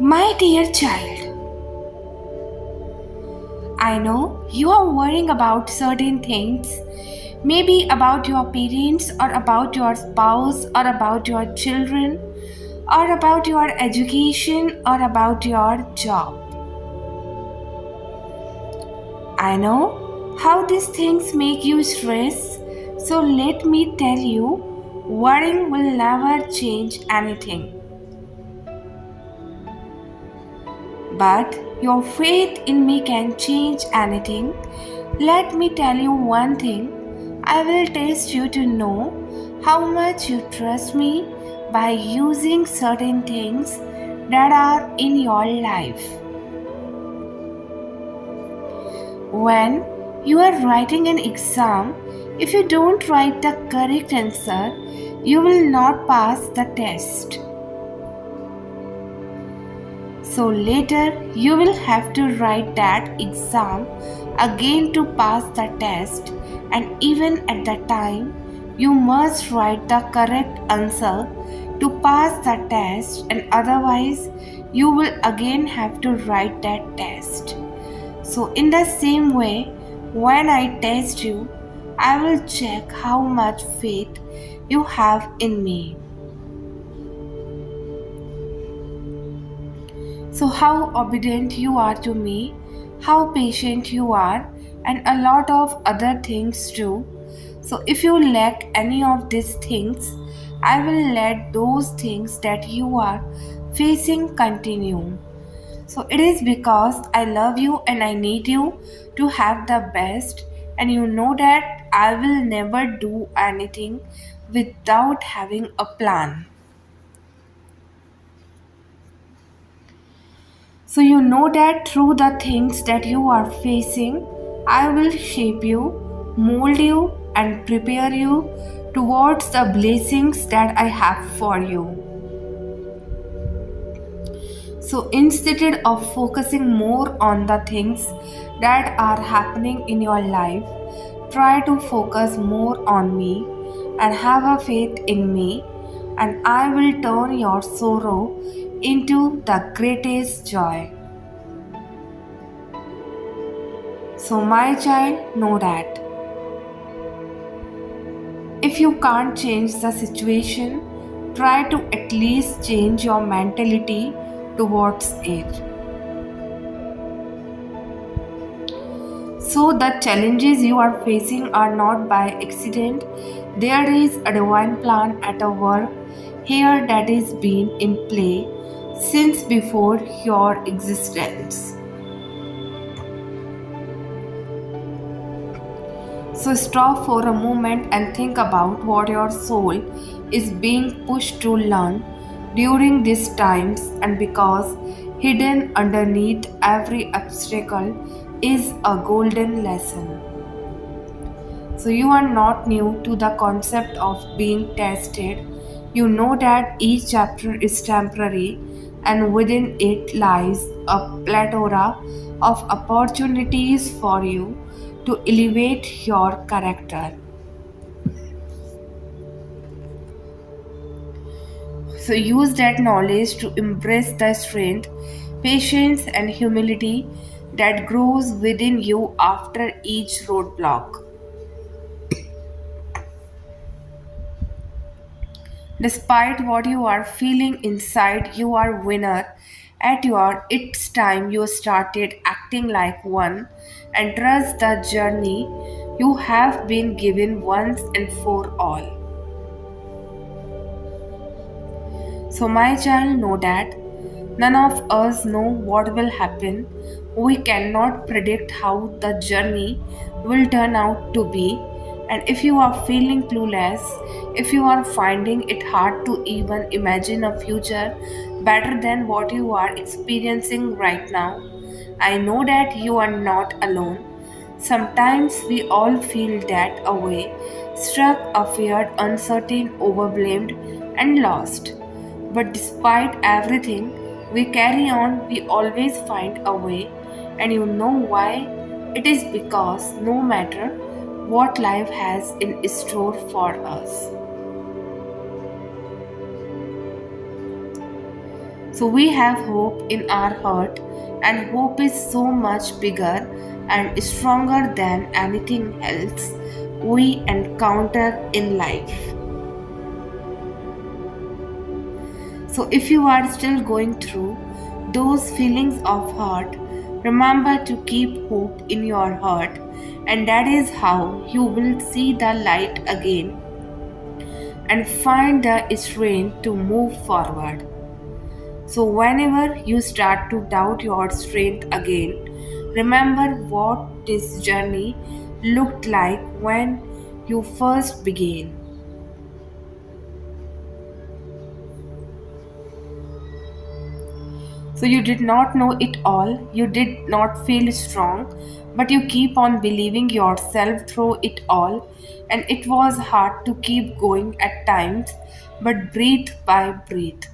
My dear child, I know you are worrying about certain things, maybe about your parents, or about your spouse, or about your children, or about your education, or about your job. I know how these things make you stress, so let me tell you, worrying will never change anything. But your faith in me can change anything. Let me tell you one thing. I will test you to know how much you trust me by using certain things that are in your life. When you are writing an exam, if you don't write the correct answer, you will not pass the test. So later you will have to write that exam again to pass the test, and even at that time you must write the correct answer to pass the test, and otherwise you will again have to write that test. So in the same way, when I test you, I will check how much faith you have in me. So, how obedient you are to me, how patient you are, and a lot of other things too. So, if you lack any of these things, I will let those things that you are facing continue. So, it is because I love you and I need you to have the best, and you know that I will never do anything without having a plan. So you know that through the things that you are facing, I will shape you, mold you, and prepare you towards the blessings that I have for you. So instead of focusing more on the things that are happening in your life, try to focus more on me and have a faith in me, and I will turn your sorrow into the greatest joy. So, my child, know that if you can't change the situation, try to at least change your mentality towards it. So, the challenges you are facing are not by accident. There is a divine plan at work here that is been in play since before your existence. So stop for a moment and think about what your soul is being pushed to learn during these times, and because hidden underneath every obstacle is a golden lesson. So you are not new to the concept of being tested. You know that each chapter is temporary, and within it lies a plethora of opportunities for you to elevate your character. So use that knowledge to embrace the strength, patience, and humility that grows within you after each roadblock. Despite what you are feeling inside, you are winner. At your it's time you started acting like one and trust the journey you have been given once and for all. So, my child, know that none of us know what will happen. We cannot predict how the journey will turn out to be. And if you are feeling clueless, if you are finding it hard to even imagine a future better than what you are experiencing right now, I know that you are not alone. Sometimes we all feel that away, struck, afeared, uncertain, overwhelmed, and lost. But despite everything, we carry on, we always find a way. And you know why? It is because no matter what life has in store for us. So we have hope in our heart, and hope is so much bigger and stronger than anything else we encounter in life. So if you are still going through those feelings of hurt, remember to keep hope in your heart, and that is how you will see the light again and find the strength to move forward. So, whenever you start to doubt your strength again, remember what this journey looked like when you first began. So, you did not know it all, you did not feel strong, but you keep on believing yourself through it all, and it was hard to keep going at times, but breathe by breath.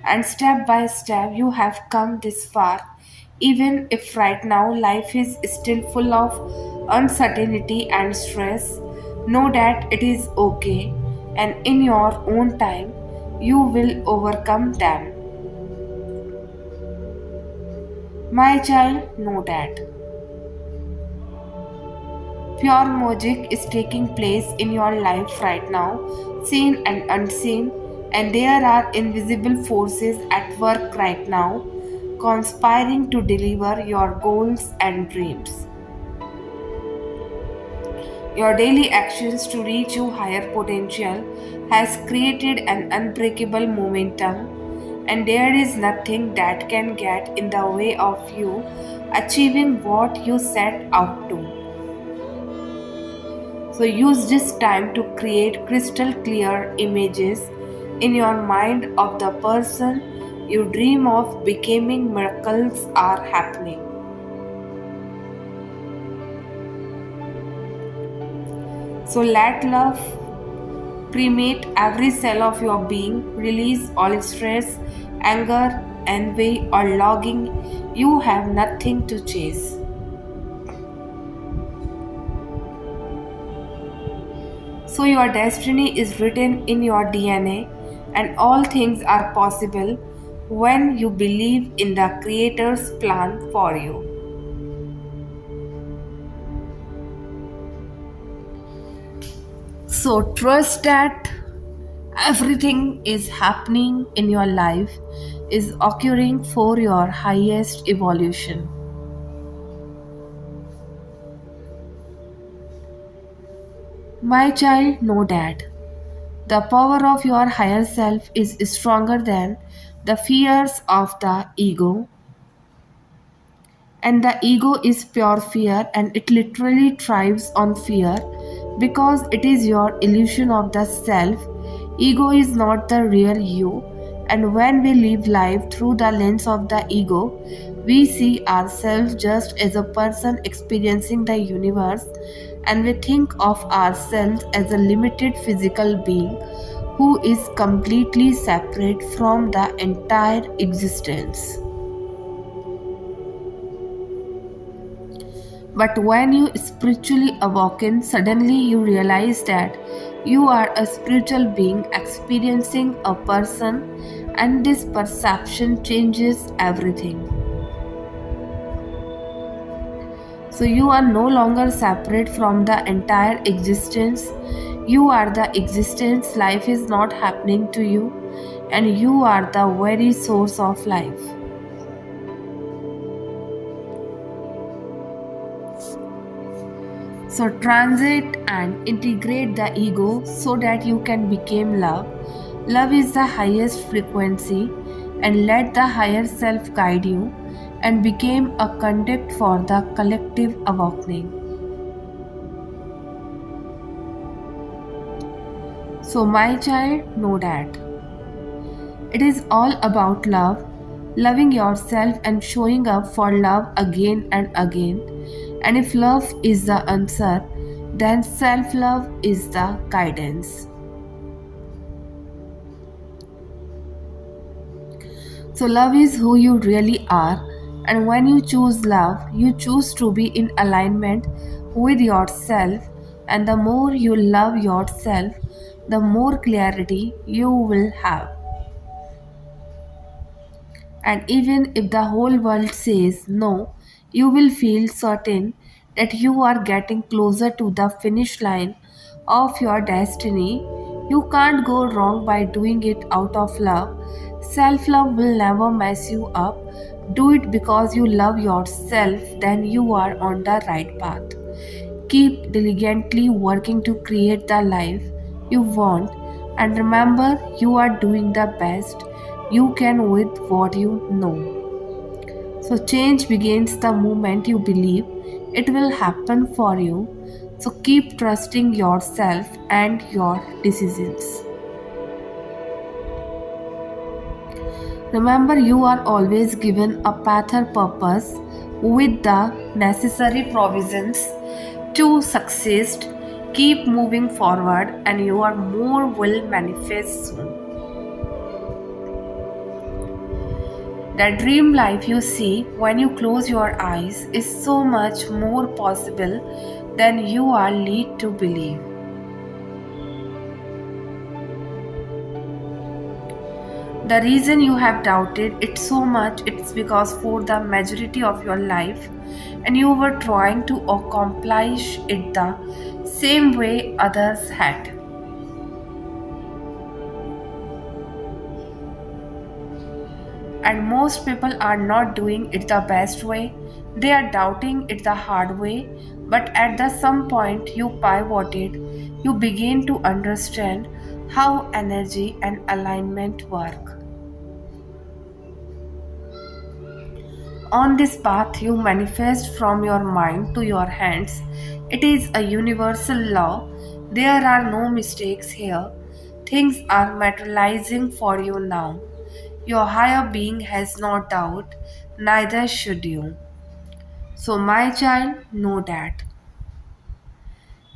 And step by step you have come this far. Even if right now life is still full of uncertainty and stress, know that it is okay, and in your own time you will overcome them. My child, know that pure magic is taking place in your life right now, seen and unseen, and there are invisible forces at work right now, conspiring to deliver your goals and dreams. Your daily actions to reach your higher potential has created an unbreakable momentum, and there is nothing that can get in the way of you achieving what you set out to. So use this time to create crystal clear images in your mind of the person you dream of becoming. Miracles are happening. So let love permeate every cell of your being. Release all stress, anger, envy, or longing. You have nothing to chase. So your destiny is written in your DNA, and all things are possible when you believe in the Creator's plan for you. So trust that everything is happening in your life is occurring for your highest evolution. My child, know that the power of your higher self is stronger than the fears of the ego, and the ego is pure fear, and it literally thrives on fear because it is your illusion of the self. Ego is not the real you, and when we live life through the lens of the ego, we see ourselves just as a person experiencing the universe, and we think of ourselves as a limited physical being who is completely separate from the entire existence. But when you spiritually awaken, suddenly you realize that you are a spiritual being experiencing a person, and this perception changes everything. So you are no longer separate from the entire existence. You are the existence. Life is not happening to you, and you are the very source of life. So transit and integrate the ego so that you can become love. Love is the highest frequency, and let the higher self guide you and become a conduct for the collective awakening. So my child, know that it is all about love, loving yourself and showing up for love again and again. And if love is the answer, then self love is the guidance. So, love is who you really are, and when you choose love, you choose to be in alignment with yourself. And the more you love yourself, the more clarity you will have. And even if the whole world says no, you will feel certain that you are getting closer to the finish line of your destiny. You can't go wrong by doing it out of love. Self love will never mess you up. Do it because you love yourself, then you are on the right path. Keep diligently working to create the life you want, and remember, you are doing the best you can with what you know. So, change begins the moment you believe it will happen for you. So, keep trusting yourself and your decisions. Remember, you are always given a path or purpose with the necessary provisions to succeed. Keep moving forward, and your more will manifest soon. The dream life you see when you close your eyes is so much more possible than you are led to believe. The reason you have doubted it so much it's because for the majority of your life and you were trying to accomplish it the same way others had. And most people are not doing it the best way. They are doubting it the hard way. But at the some point you pivoted, you begin to understand how energy and alignment work. On this path, you manifest from your mind to your hands. It is a universal law. There are no mistakes here. Things are materializing for you now. Your higher being has no doubt, neither should you. So, my child, know that.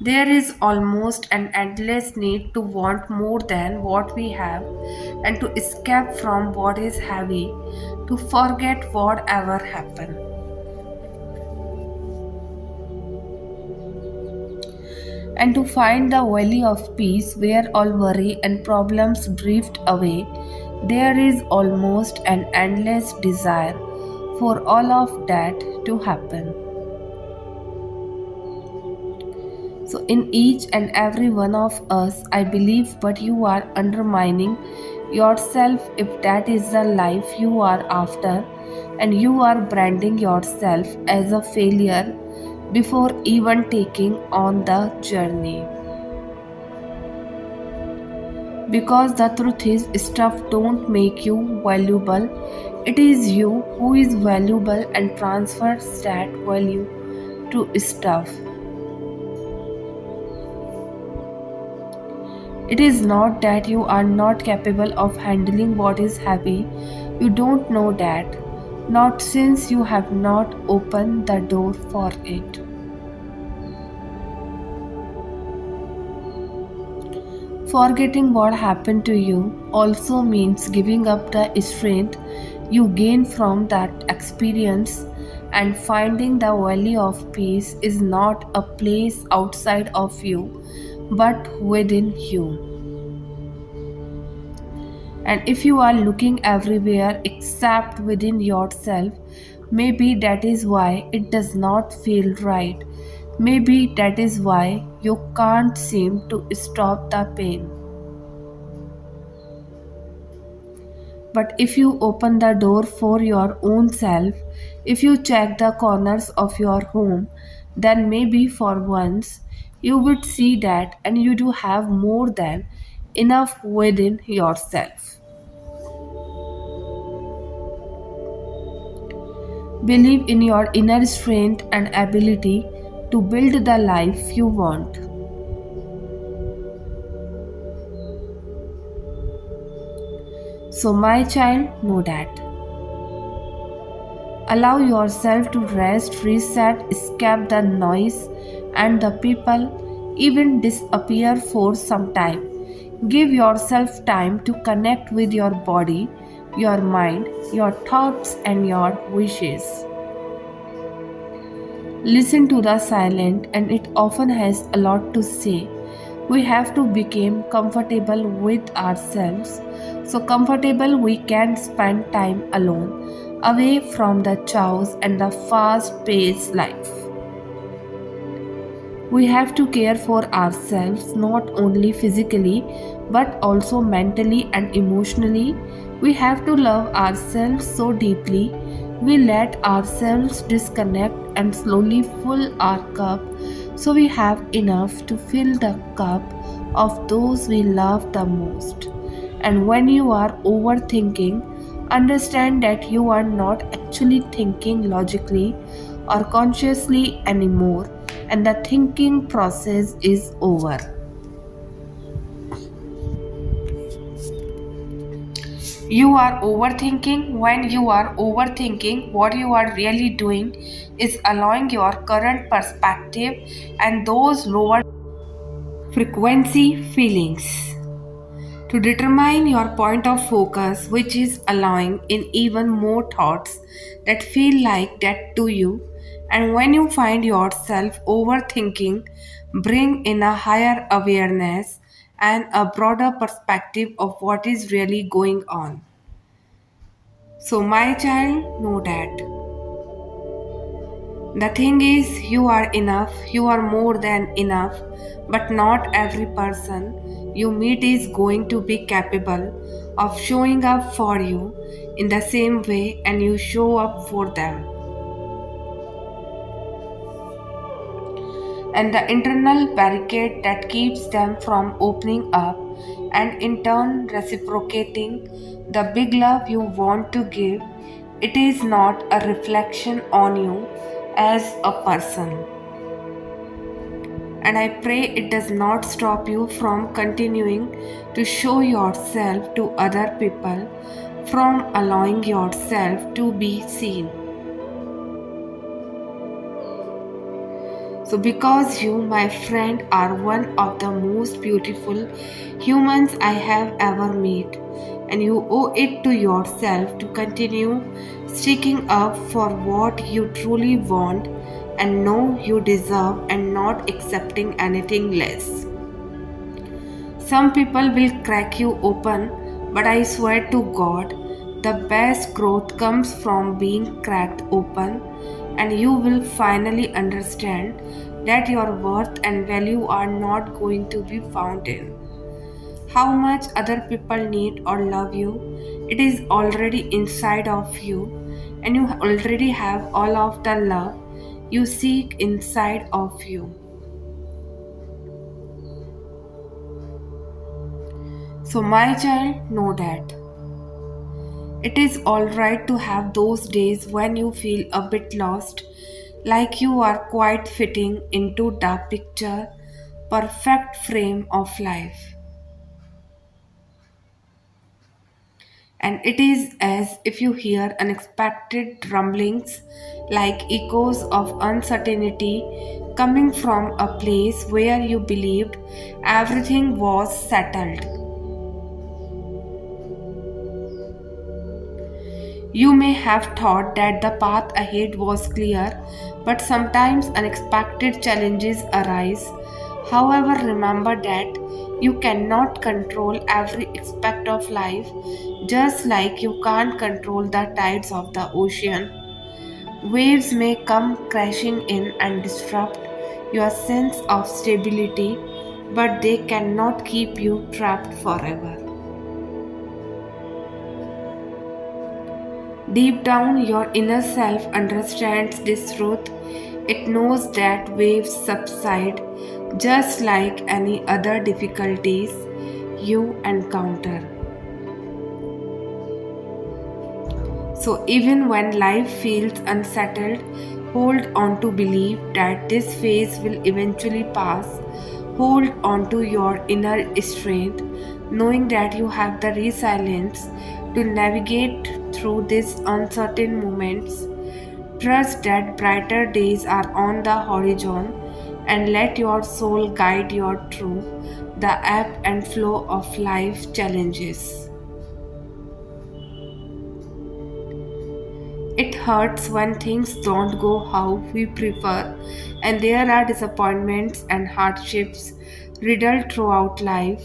There is almost an endless need to want more than what we have and to escape from what is heavy, to forget whatever happened. And to find the valley of peace where all worry and problems drift away. There is almost an endless desire for all of that to happen. So, in each and every one of us, I believe, but you are undermining yourself if that is the life you are after, and you are branding yourself as a failure before even taking on the journey. Because the truth is, stuff don't make you valuable. It is you who is valuable and transfers that value to stuff. It is not that you are not capable of handling what is heavy. You don't know that. Not since you have not opened the door for it. Forgetting what happened to you also means giving up the strength you gain from that experience, and finding the valley of peace is not a place outside of you but within you. And if you are looking everywhere except within yourself, maybe that is why it does not feel right. Maybe that is why you can't seem to stop the pain. But if you open the door for your own self, if you check the corners of your home, then maybe for once you would see that and you do have more than enough within yourself. Believe in your inner strength and ability to build the life you want. So, my child, know that. Allow yourself to rest, reset, escape the noise and the people, even disappear for some time. Give yourself time to connect with your body, your mind, your thoughts, and your wishes. Listen to the silent, and it often has a lot to say. We have to become comfortable with ourselves. So comfortable we can spend time alone, away from the chaos and the fast paced life. We have to care for ourselves not only physically but also mentally and emotionally. We have to love ourselves so deeply we let ourselves disconnect and slowly fill our cup so we have enough to fill the cup of those we love the most. And when you are overthinking, understand that you are not actually thinking logically or consciously anymore, and the thinking process is over. You are overthinking. When you are overthinking, what you are really doing is allowing your current perspective and those lower frequency feelings to determine your point of focus, which is allowing in even more thoughts that feel like that to you. And when you find yourself overthinking, bring in a higher awareness and a broader perspective of what is really going on. So, my child, know that. The thing is, you are enough, you are more than enough, but not every person you meet is going to be capable of showing up for you in the same way and you show up for them. And the internal barricade that keeps them from opening up and in turn reciprocating the big love you want to give, it is not a reflection on you as a person. And I pray it does not stop you from continuing to show yourself to other people, from allowing yourself to be seen. So, because you, my friend, are one of the most beautiful humans I have ever met, and you owe it to yourself to continue sticking up for what you truly want and know you deserve and not accepting anything less. Some people will crack you open, but I swear to God, the best growth comes from being cracked open, and you will finally understand that your worth and value are not going to be found in how much other people need or love you. It is already inside of you, and you already have all of the love you seek inside of you. So, my child, know that. It is alright to have those days when you feel a bit lost, like you are quite fitting into the picture perfect frame of life. And it is as if you hear unexpected rumblings like echoes of uncertainty coming from a place where you believed everything was settled. You may have thought that the path ahead was clear, but sometimes unexpected challenges arise. However, remember that you cannot control every aspect of life, just like you can't control the tides of the ocean. Waves may come crashing in and disrupt your sense of stability, but they cannot keep you trapped forever. Deep down, your inner self understands this truth. It knows that waves subside just like any other difficulties you encounter. So, even when life feels unsettled, hold on to believe that this phase will eventually pass. Hold on to your inner strength, knowing that you have the resilience to navigate through these uncertain moments. Trust that brighter days are on the horizon and let your soul guide you through the ebb and flow of life challenges. It hurts when things don't go how we prefer, and there are disappointments and hardships. riddled throughout life,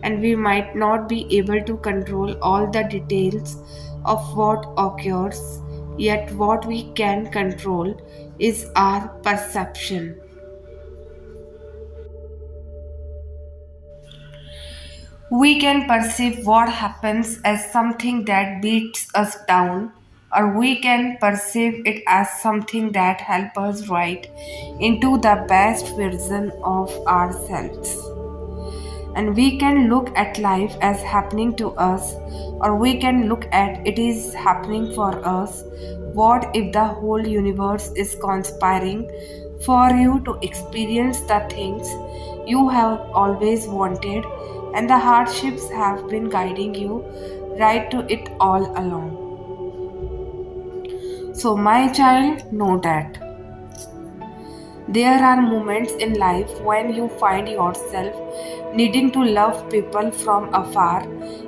and we might not be able to control all the details of what occurs, yet, what we can control is our perception. We can perceive what happens as something that beats us down, or we can perceive it as something that helps us rise into the best version of ourselves. And we can look at life as happening to us, or we can look at it is happening for us. What if the whole universe is conspiring for you to experience the things you have always wanted, and the hardships have been guiding you right to it all along? So, my child, know that there are moments in life when you find yourself needing to love people from afar,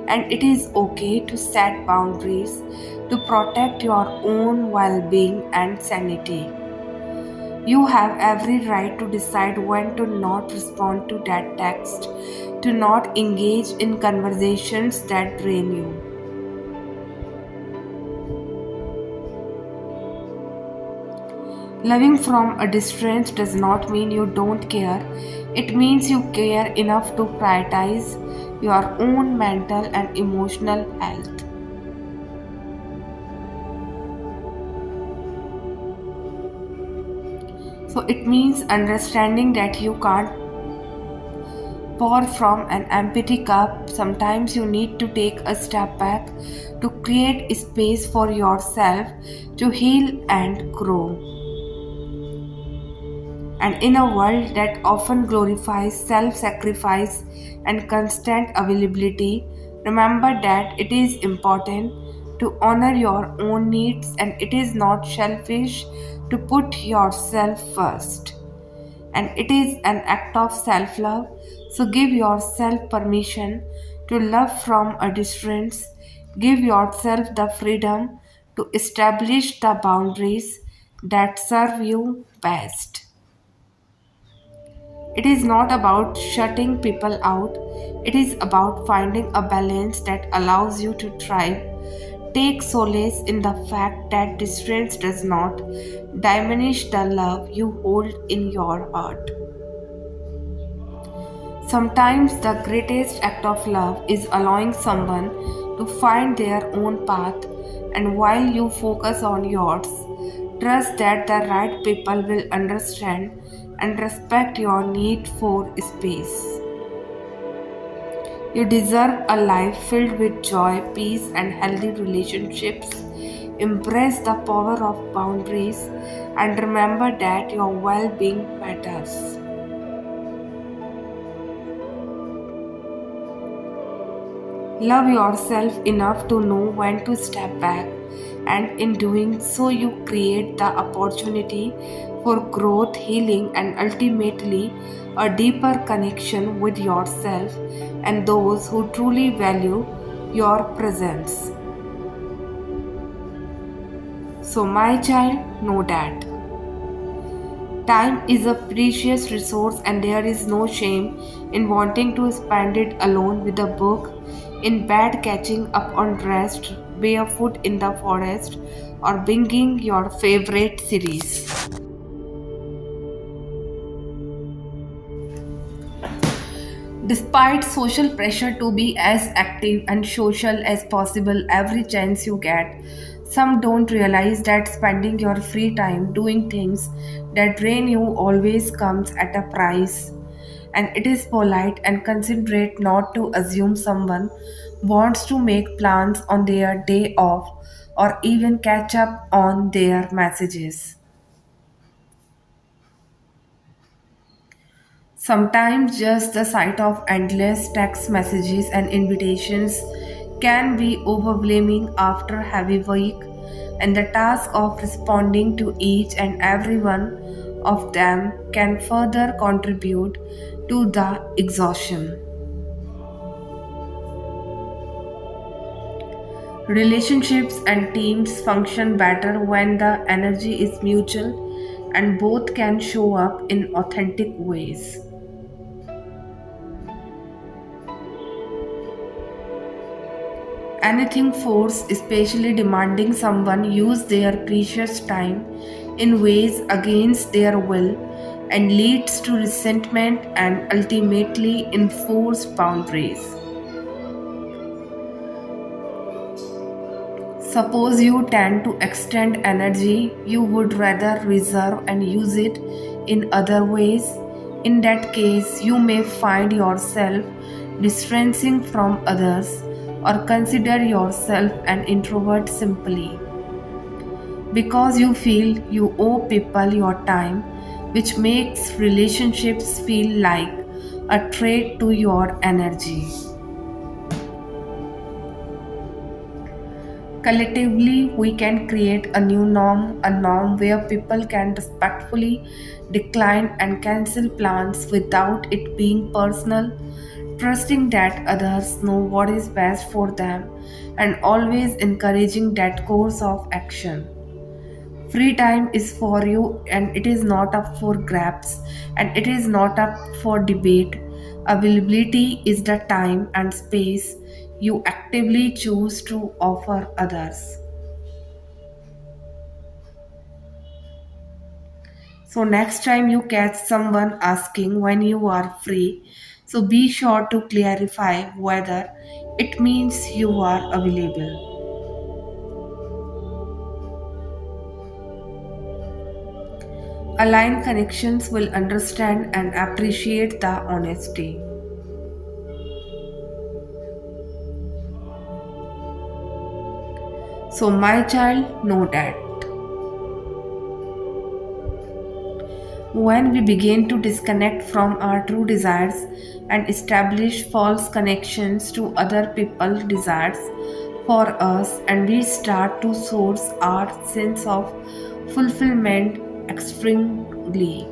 and it is okay to set boundaries to protect your own well being and sanity. You have every right to decide when to not respond to that text, to not engage in conversations that drain you. Loving from a distance does not mean you don't care. It means you care enough to prioritize your own mental and emotional health. So it means understanding that you can't pour from an empty cup. Sometimes you need to take a step back to create space for yourself to heal and grow. And in a world that often glorifies self sacrifice and constant availability, remember that it is important to honor your own needs, and it is not selfish to put yourself first. And it is an act of self love. So give yourself permission to love from a distance. Give yourself the freedom to establish the boundaries that serve you best. It is not about shutting people out, it is about finding a balance that allows you to thrive. Take solace in the fact that distance does not diminish the love you hold in your heart. Sometimes the greatest act of love is allowing someone to find their own path, and while you focus on yours, trust that the right people will understand and respect your need for space. You deserve a life filled with joy, peace, and healthy relationships. Embrace the power of boundaries and remember that your well being matters. Love yourself enough to know when to step back, and in doing so, you create the opportunity for growth, healing, and ultimately a deeper connection with yourself and those who truly value your presence. So, my child, know that time is a precious resource, and there is no shame in wanting to spend it alone with a book, in bed, catching up on rest, barefoot in the forest, or binging your favorite series. Despite social pressure to be as active and social as possible every chance you get, some don't realize that spending your free time doing things that drain you always comes at a price. And it is polite and considerate not to assume someone wants to make plans on their day off or even catch up on their messages. Sometimes just the sight of endless text messages and invitations can be overwhelming after a heavy week, and the task of responding to each and every one of them can further contribute to the exhaustion. Relationships and teams function better when the energy is mutual and both can show up in authentic ways. Anything force, especially demanding someone use their precious time in ways against their will and leads to resentment and ultimately enforced boundaries. Suppose you tend to extend energy you would rather reserve and use it in other ways. In that case, you may find yourself distancing from others or consider yourself an introvert simply because you feel you owe people your time, which makes relationships feel like a trade to your energy. Collectively, we can create a new norm, a norm where people can respectfully decline and cancel plans without it being personal, trusting that others know what is best for them, and always encouraging that course of action. Free time is for you and it is not up for grabs and it is not up for debate. Availability is the time and space you actively choose to offer others. So, next time you catch someone asking when you are free, so be sure to clarify whether it means you are available. Aligned connections will understand and appreciate the honesty. So, my child, know that. When we begin to disconnect from our true desires and establish false connections to other people's desires for us, and we start to source our sense of fulfillment externally,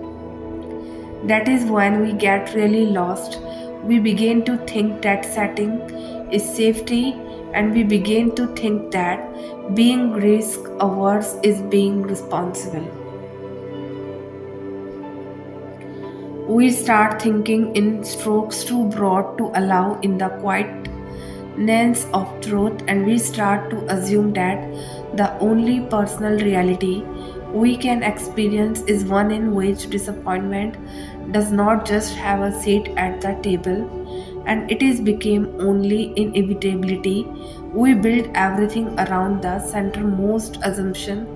that is when we get really lost. We begin to think that setting is safety, and we begin to think that being risk averse is being responsible. We start thinking in strokes too broad to allow in the quietness of truth, and we start to assume that the only personal reality we can experience is one in which disappointment does not just have a seat at the table and it is became only inevitability. We build everything around the centermost assumption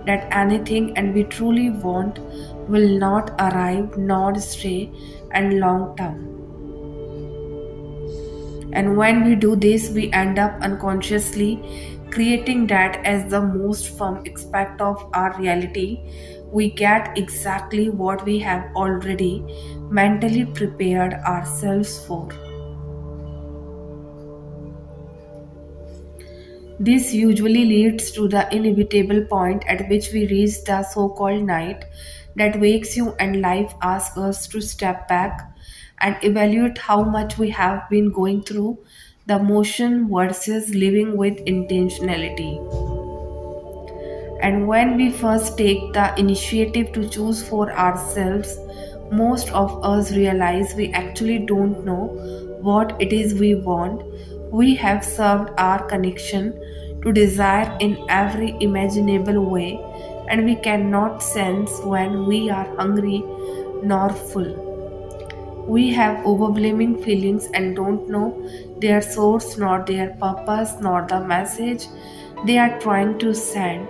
that anything and we truly want will not arrive nor stay and long term. And when we do this, we end up unconsciously creating that as the most firm aspect of our reality. We get exactly what we have already mentally prepared ourselves for. This usually leads to the inevitable point at which we reach the so called night that wakes you, and life asks us to step back and evaluate how much we have been going through the motion versus living with intentionality. And when we first take the initiative to choose for ourselves, most of us realize we actually don't know what it is we want. We have served our connection to desire in every imaginable way, and we cannot sense when we are hungry nor full. We have overwhelming feelings and don't know their source, nor their purpose, nor the message they are trying to send.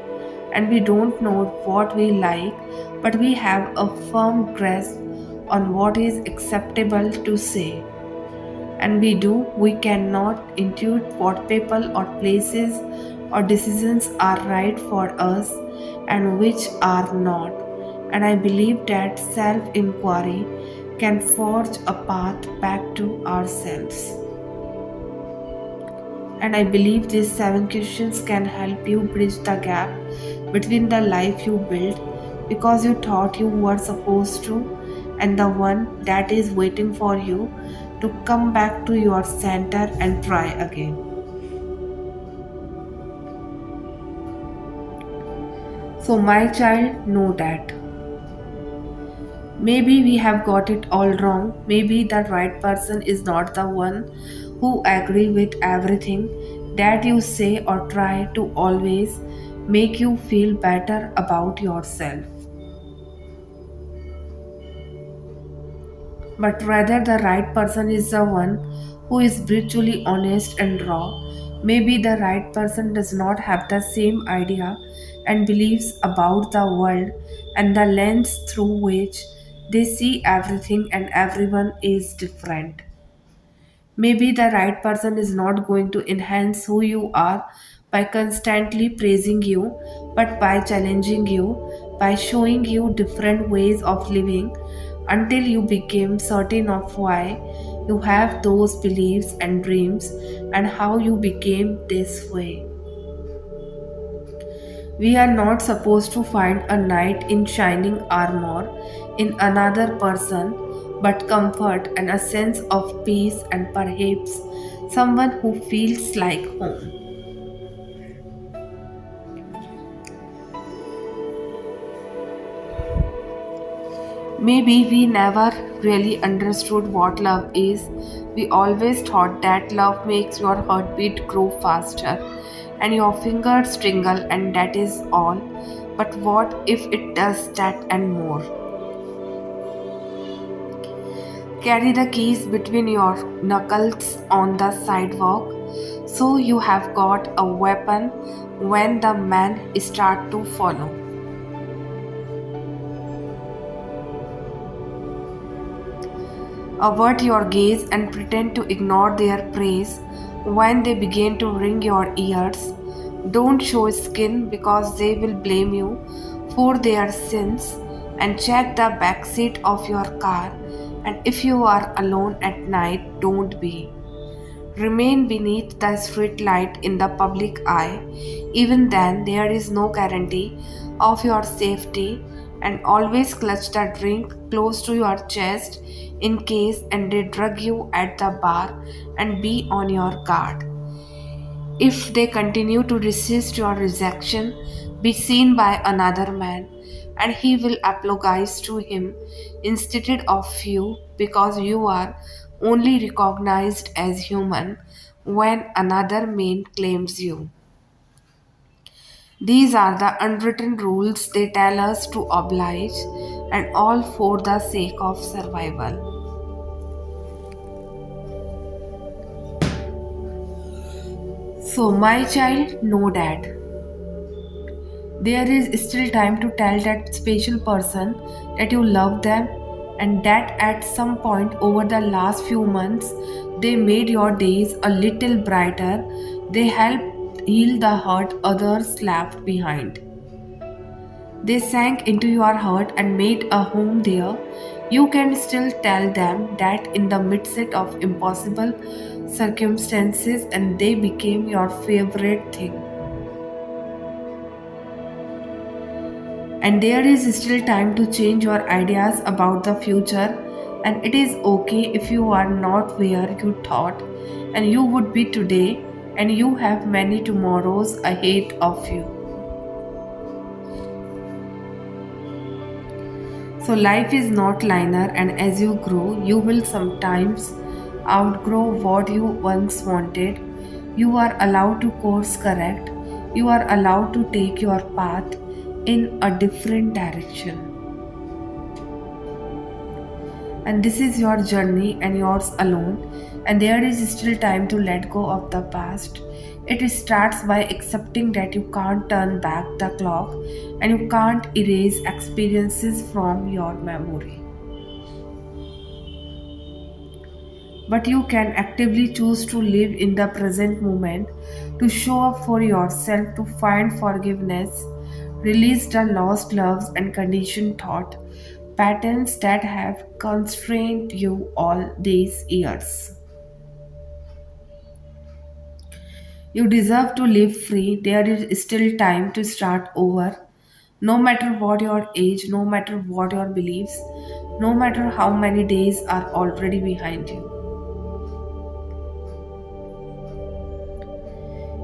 And we don't know what we like, but we have a firm grasp on what is acceptable to say. And we cannot intuit what people or places or decisions are right for us and which are not. And I believe that self inquiry can forge a path back to ourselves. And I believe these 7 questions can help you bridge the gap between the life you built because you thought you were supposed to and the one that is waiting for you to come back to your center and try again. So, my child, know that. Maybe we have got it all wrong. Maybe the right person is not the one who agree with everything. that you say or try to always make you feel better about yourself, but rather the right person is the one who is brutally honest and raw. Maybe the right person does not have the same idea and beliefs about the world and the lens through which they see everything and everyone is different. Maybe the right person is not going to enhance who you are by constantly praising you, but by challenging you, by showing you different ways of living until you become certain of why you have those beliefs and dreams and how you became this way. We are not supposed to find a knight in shining armor in another person, but comfort and a sense of peace and perhaps someone who feels like home. Maybe we never really understood what love is. We always thought that love makes your heartbeat grow faster and your fingers tingle, and that is all. But what if it does that and more? Carry the keys between your knuckles on the sidewalk so you have got a weapon when the men start to follow. Avert your gaze and pretend to ignore their praise when they begin to ring your ears. Don't show skin because they will blame you for their sins, and check the back seat of your car. And if you are alone at night, don't be. Remain beneath the street light in the public eye. Even then, there is no guarantee of your safety, and always clutch the drink close to your chest in case and they drug you at the bar, and be on your guard. If they continue to resist your rejection, be seen by another man, and he will apologize to him instead of you because you are only recognized as human when another man claims you. These are the unwritten rules they tell us to oblige, and all for the sake of survival. So, my child, know that there is still time to tell that special person that you love them, and that at some point over the last few months they made your days a little brighter. They helped heal the hurt others left behind. They sank into your heart and made a home there. You can still tell them that in the midst of impossible circumstances, and they became your favorite thing. And there is still time to change your ideas about the future, and it is okay if you are not where you thought and you would be today, and you have many tomorrows ahead of you. So life is not linear, and as you grow you will sometimes outgrow what you once wanted. You are allowed to course correct. You are allowed to take your path in a different direction. And this is your journey and yours alone, and there is still time to let go of the past. It starts by accepting that you can't turn back the clock and you can't erase experiences from your memory, but you can actively choose to live in the present moment, to show up for yourself, to find forgiveness, release the lost loves and conditioned thought patterns that have constrained you all these years. You deserve to live free. There is still time to start over. No matter what your age, no matter what your beliefs, no matter how many days are already behind you.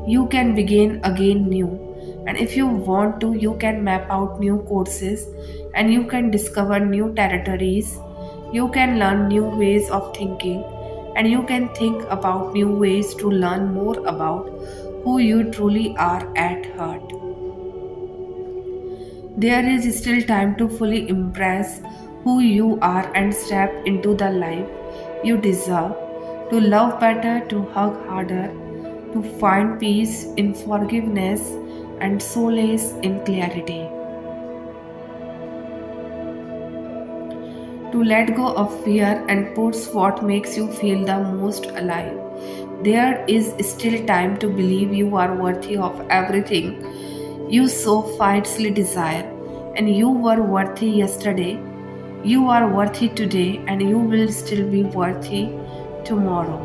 You can begin again new. And if you want to, you can map out new courses, and you can discover new territories. You can learn new ways of thinking, and you can think about new ways to learn more about who you truly are at heart. There is still time to fully embrace who you are and step into the life you deserve, to love better, to hug harder, to find peace in forgiveness and solace in clarity, to let go of fear and pursue what makes you feel the most alive. There is still time to believe you are worthy of everything you so fiercely desire, and you were worthy yesterday. You are worthy today, and you will still be worthy tomorrow.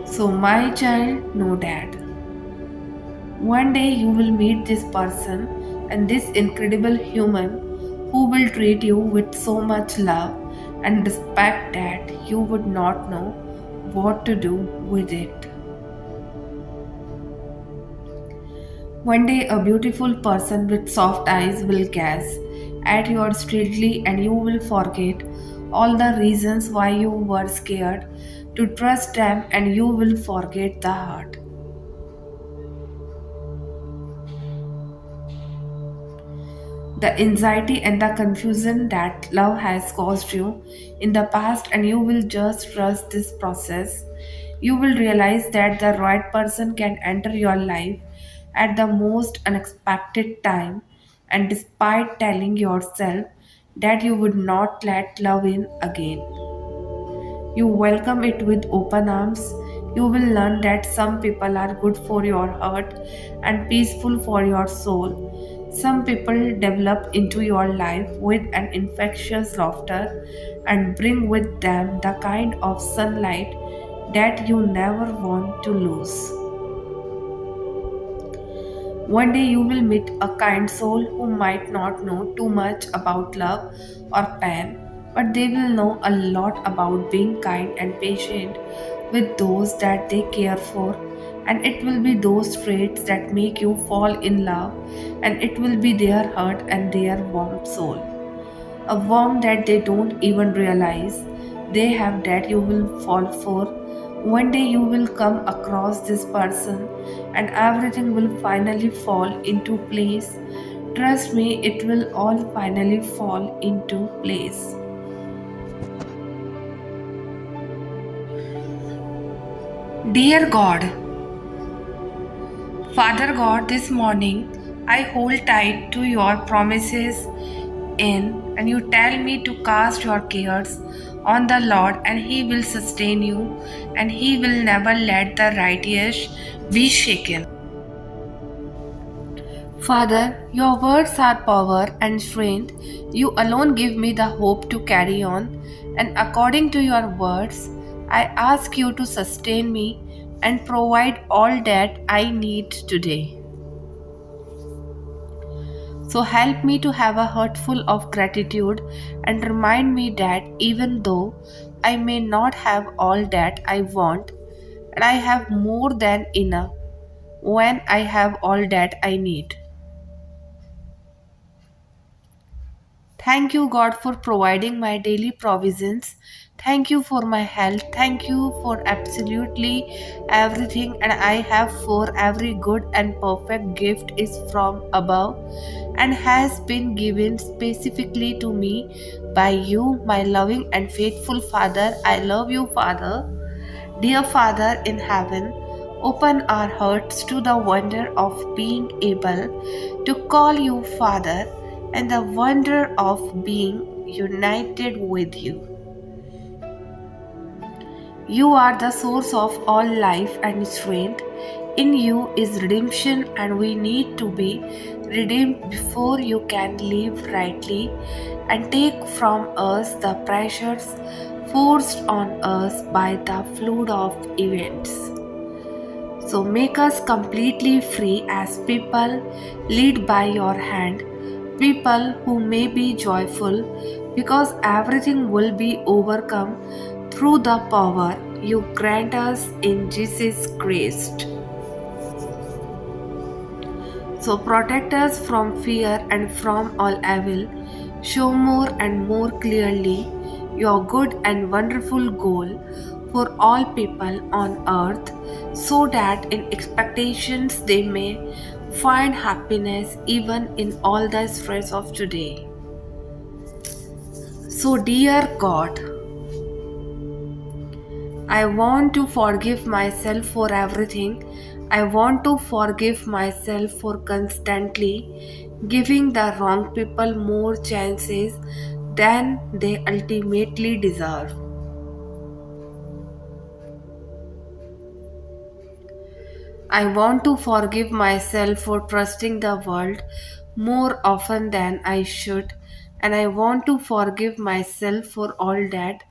So, my child, know that one day you will meet this person and this incredible human who will treat you with so much love and respect that you would not know what to do with it. One day, a beautiful person with soft eyes will gaze at you steadily, and you will forget all the reasons why you were scared to trust them, and you will forget the hurt, the anxiety, and the confusion that love has caused you in the past, and you will just trust this process. You will realize that the right person can enter your life at the most unexpected time, and despite telling yourself that you would not let love in again, you welcome it with open arms. You will learn that some people are good for your heart and peaceful for your soul. Some people develop into your life with an infectious laughter and bring with them the kind of sunlight that you never want to lose. One day you will meet a kind soul who might not know too much about love or pain, but they will know a lot about being kind and patient with those that they care for. And it will be those traits that make you fall in love, and it will be their heart and their warm soul, a warmth that they don't even realize they have, that you will fall for. One day you will come across this person and everything will finally fall into place. Trust me, it will all finally fall into place. Dear God, Father God, this morning I hold tight to your promises in, and you tell me to cast your cares on the Lord, and He will sustain you, and He will never let the righteous be shaken. Father, your words are power and strength. You alone give me the hope to carry on, and according to your words, I ask you to sustain me and provide all that I need today. So help me to have a heart full of gratitude and remind me that even though I may not have all that I want, and I have more than enough when I have all that I need. Thank you, God, for providing my daily provisions. Thank you for my health. Thank you for absolutely everything. And I have for every good and perfect gift is from above and has been given specifically to me by you, my loving and faithful Father. I love you, Father. Dear Father in heaven, open our hearts to the wonder of being able to call you Father and the wonder of being united with you. You are the source of all life and strength. In you is redemption, and we need to be redeemed before you can live rightly and take from us the pressures forced on us by the flood of events. So make us completely free as people led by your hand, people who may be joyful because everything will be overcome through the power you grant us in Jesus Christ. So protect us from fear and from all evil. Show more and more clearly your good and wonderful goal for all people on earth, so that in expectations they may find happiness even in all the stress of today. So, dear God, I want to forgive myself for everything. I want to forgive myself for constantly giving the wrong people more chances than they ultimately deserve. I want to forgive myself for trusting the world more often than I should, and I want to forgive myself for all that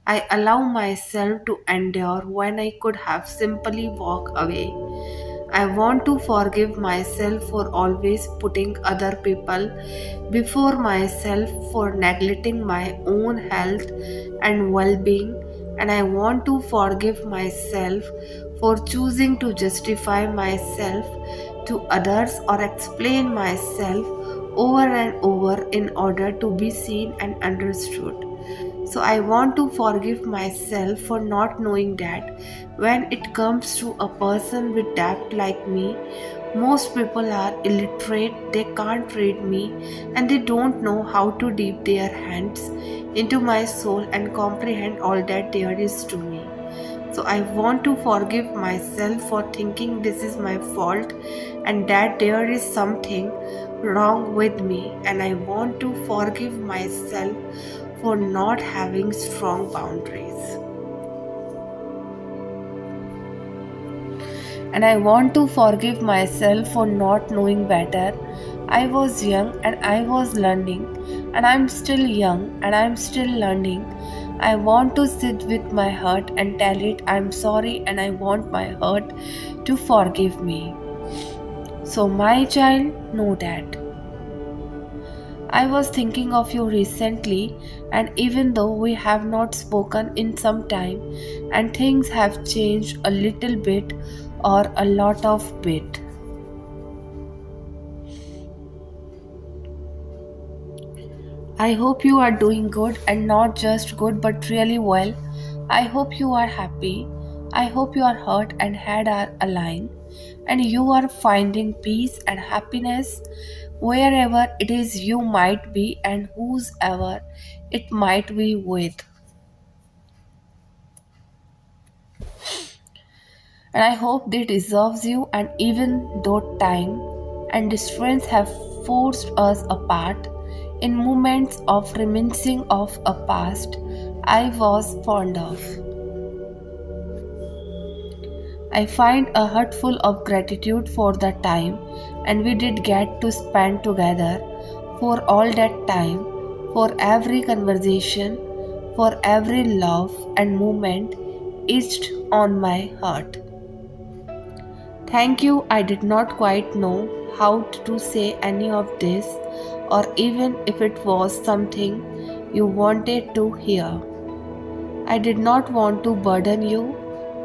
I allow myself to endure when I could have simply walked away. I want to forgive myself for always putting other people before myself, for neglecting my own health and well being, and I want to forgive myself for choosing to justify myself to others or explain myself over and over in order to be seen and understood. So I want to forgive myself for not knowing that when it comes to a person with debt like me, most people are illiterate, they can't read me, and they don't know how to dip their hands into my soul and comprehend all that there is to me. So I want to forgive myself for thinking this is my fault and that there is something wrong with me, and I want to forgive myself for not having strong boundaries. And I want to forgive myself for not knowing better. I was young and I was learning, and I'm still young and I'm still learning. I want to sit with my heart and tell it I'm sorry, and I want my heart to forgive me. So, my child, know that. I was thinking of you recently, and even though we have not spoken in some time, and things have changed a little bit or a lot of bit, I hope you are doing good, and not just good but really well. I hope you are happy. I hope your heart and head are aligned, and you are finding peace and happiness wherever it is you might be and whosoever it might be with. And I hope they deserves you, and even though time and distance have forced us apart, in moments of reminiscing of a past I was fond of, I find a heart full of gratitude for the time and we did get to spend together, for all that time, for every conversation, for every laugh and moment etched on my heart. Thank you. I did not quite know how to say any of this, or even if it was something you wanted to hear. I did not want to burden you,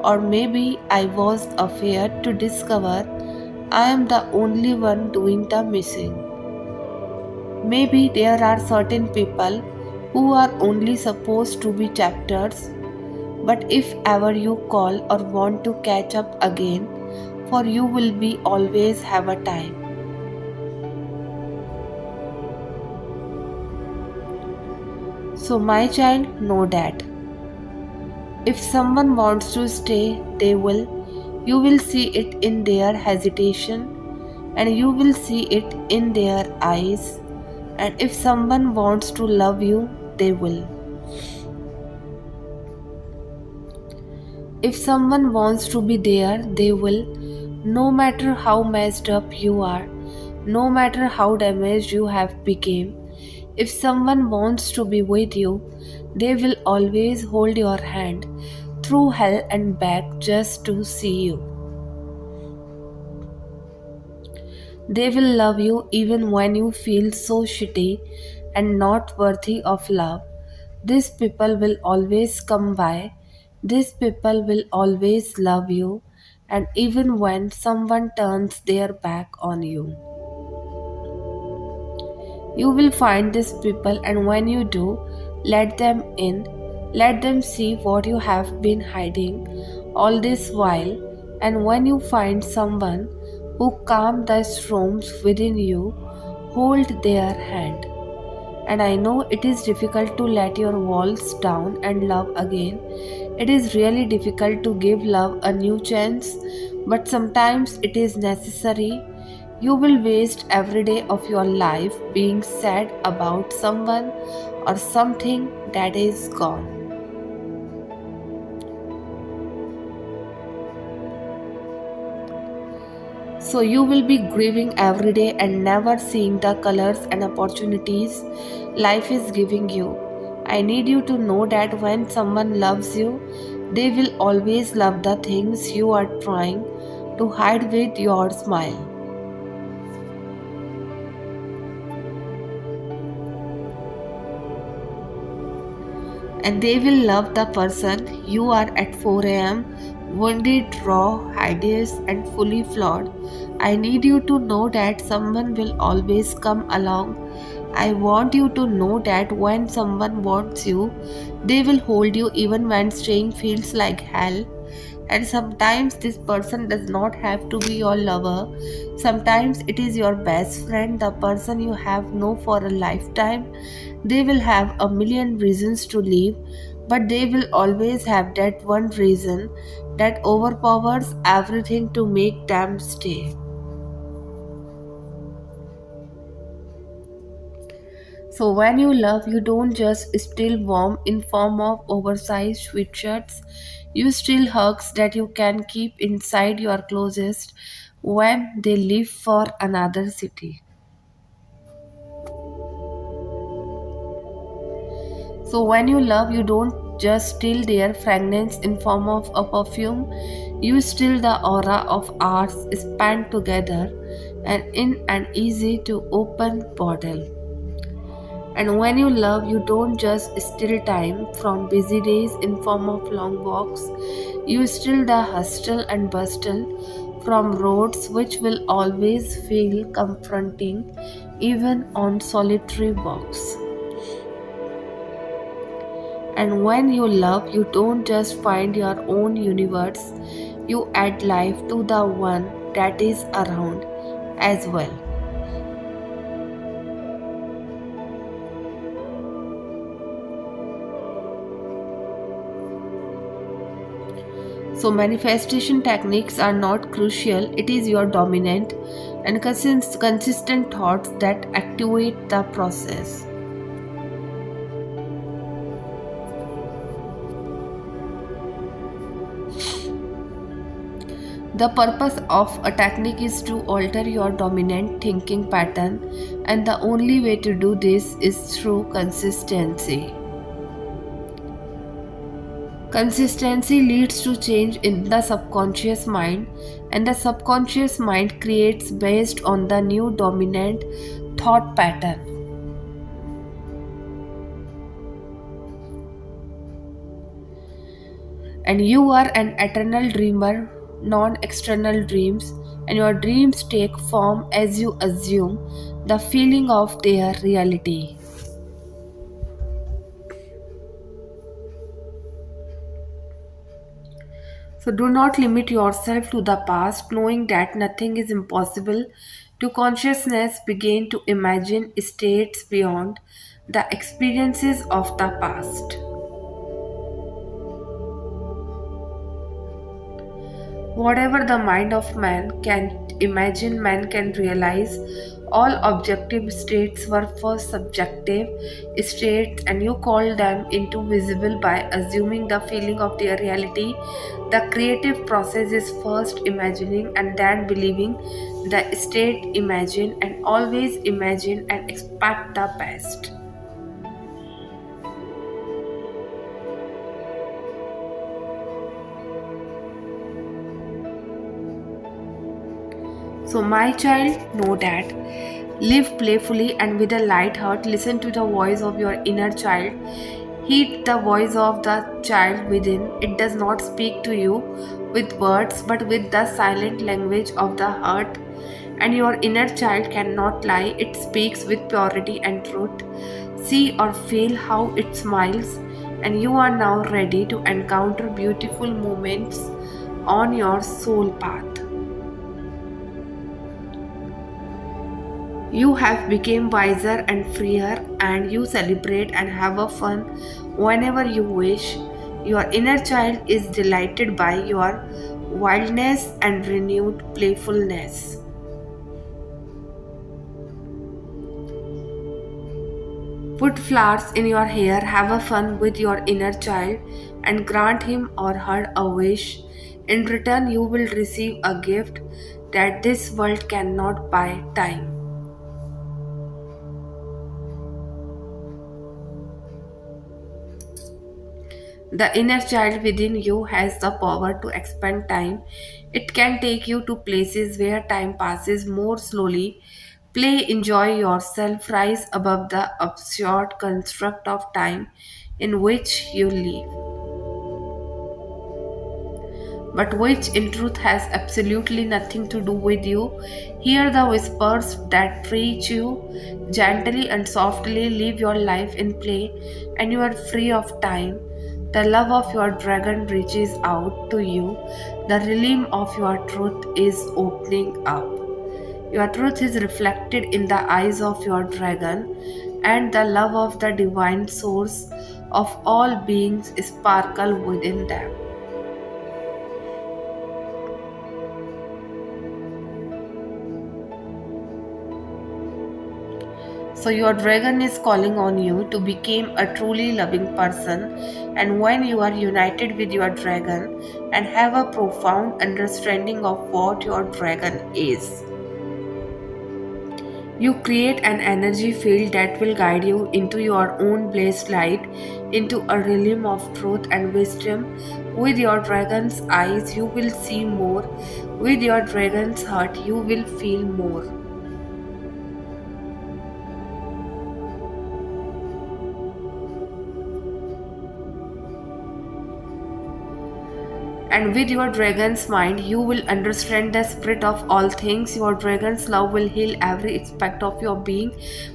or maybe I was afraid to discover I am the only one doing the missing. Maybe there are certain people who are only supposed to be chapters, but if ever you call or want to catch up again, for you will be always have a time. So, my child, know that if someone wants to stay, they will. You will see it in their hesitation, and you will see it in their eyes. And if someone wants to love you, they will. If someone wants to be there, they will. No matter how messed up you are, no matter how damaged you have become, if someone wants to be with you, they will always hold your hand through hell and back just to see you. They will love you even when you feel so shitty and not worthy of love. These people will always come by. These people will always love you, and even when someone turns their back on you. You will find these people, and when you do, Let them in. Let them see what you have been hiding all this while. And when you find someone who calms the storms within you, hold their hand. And I know it is difficult to let your walls down and love again. It is really difficult to give love a new chance, but sometimes it is necessary. You will waste every day of your life being sad about someone or something that is gone. So you will be grieving every day and never seeing the colors and opportunities life is giving you. I need you to know that when someone loves you, they will always love the things you are trying to hide with your smile. And they will love the person you are at 4 am, wounded, raw, hideous, and fully flawed. I need you to know that someone will always come along. I want you to know that when someone wants you, they will hold you even when staying feels like hell. And sometimes this person does not have to be your lover. Sometimes it is your best friend, the person you have known for a lifetime. They will have a million reasons to leave, but they will always have that one reason that overpowers everything to make them stay. So when you love, you don't just steal warmth in form of oversized sweatshirts. You steal hugs that you can keep inside your closest when they leave for another city. So when you love, you don't just steal their fragrance in form of a perfume. You steal the aura of hours spent together and in an easy to open bottle. And when you love, you don't just steal time from busy days in form of long walks. You steal the hustle and bustle from roads which will always feel confronting even on solitary walks. And when you love, you don't just find your own universe, you add life to the one that is around as well. So, manifestation techniques are not crucial, it is your dominant and consistent thoughts that activate the process. The purpose of a technique is to alter your dominant thinking pattern, and the only way to do this is through consistency. Consistency leads to change in the subconscious mind, and the subconscious mind creates based on the new dominant thought pattern. And you are an eternal dreamer, non external dreams, and your dreams take form as you assume the feeling of their reality. So do not limit yourself to the past, knowing that nothing is impossible. To consciousness, begin to imagine states beyond the experiences of the past. Whatever the mind of man can imagine, man can realize. All objective states were first subjective states, and you call them into visible by assuming the feeling of their reality. The creative process is first imagining and then believing the state imagine, and always imagine and expect the best. So, my child, know that. Live playfully and with a light heart. Listen to the voice of your inner child. Heed the voice of the child within. It does not speak to you with words but with the silent language of the heart. And your inner child cannot lie, it speaks with purity and truth. See or feel how it smiles, and you are now ready to encounter beautiful moments on your soul path. You have become wiser and freer, and you celebrate and have a fun whenever you wish. Your inner child is delighted by your wildness and renewed playfulness. Put flowers in your hair, have a fun with your inner child, and grant him or her a wish. In return, you will receive a gift that this world cannot buy: time. The inner child within you has the power to expand time. It can take you to places where time passes more slowly. Play, enjoy yourself, rise above the absurd construct of time in which you live, but which in truth has absolutely nothing to do with you. Hear the whispers that treat you gently and softly. Live your life in play, and you are free of time. The love of your dragon reaches out to you. The realm of your truth is opening up. Your truth is reflected in the eyes of your dragon, and the love of the divine source of all beings sparkle within them. So your dragon is calling on you to become a truly loving person, and when you are united with your dragon and have a profound understanding of what your dragon is, you create an energy field that will guide you into your own blessed light, into a realm of truth and wisdom. With your dragon's eyes, you will see more. With your dragon's heart, you will feel more. And with your dragon's mind, you will understand the spirit of all things. Your dragon's love will heal every aspect of your being.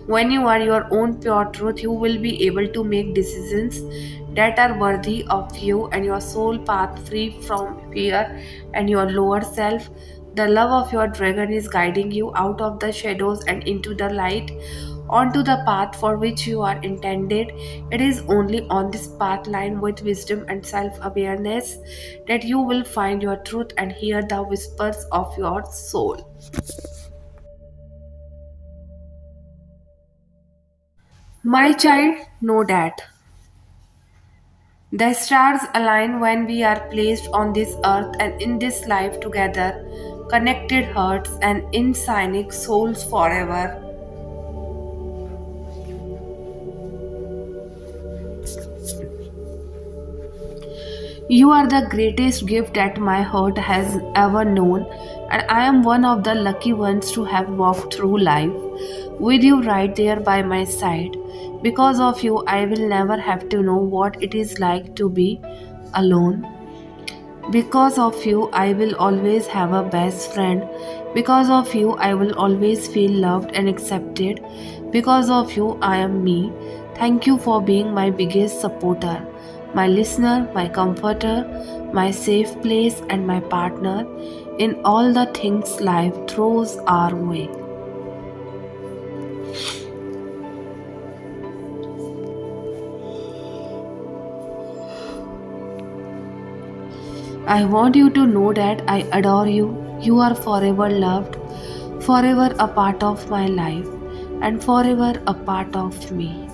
When you are your own pure truth, you will be able to make decisions that are worthy of you and your soul path, free from fear and your lower self. The love of your dragon is guiding you out of the shadows and into the light, onto the path for which you are intended. It is only on this path lined with wisdom and self awareness that you will find your truth and hear the whispers of your soul. My child, know that the stars align when we are placed on this earth and in this life together, connected hearts and insanic souls forever. You are the greatest gift that my heart has ever known, and I am one of the lucky ones to have walked through life with you right there by my side. Because of you, I will never have to know what it is like to be alone. Because of you, I will always have a best friend. Because of you, I will always feel loved and accepted. Because of you, I am me. Thank you for being my biggest supporter, my listener, my comforter, my safe place, and my partner in all the things life throws our way. I want you to know that I adore you. You are forever loved, forever a part of my life, and forever a part of me.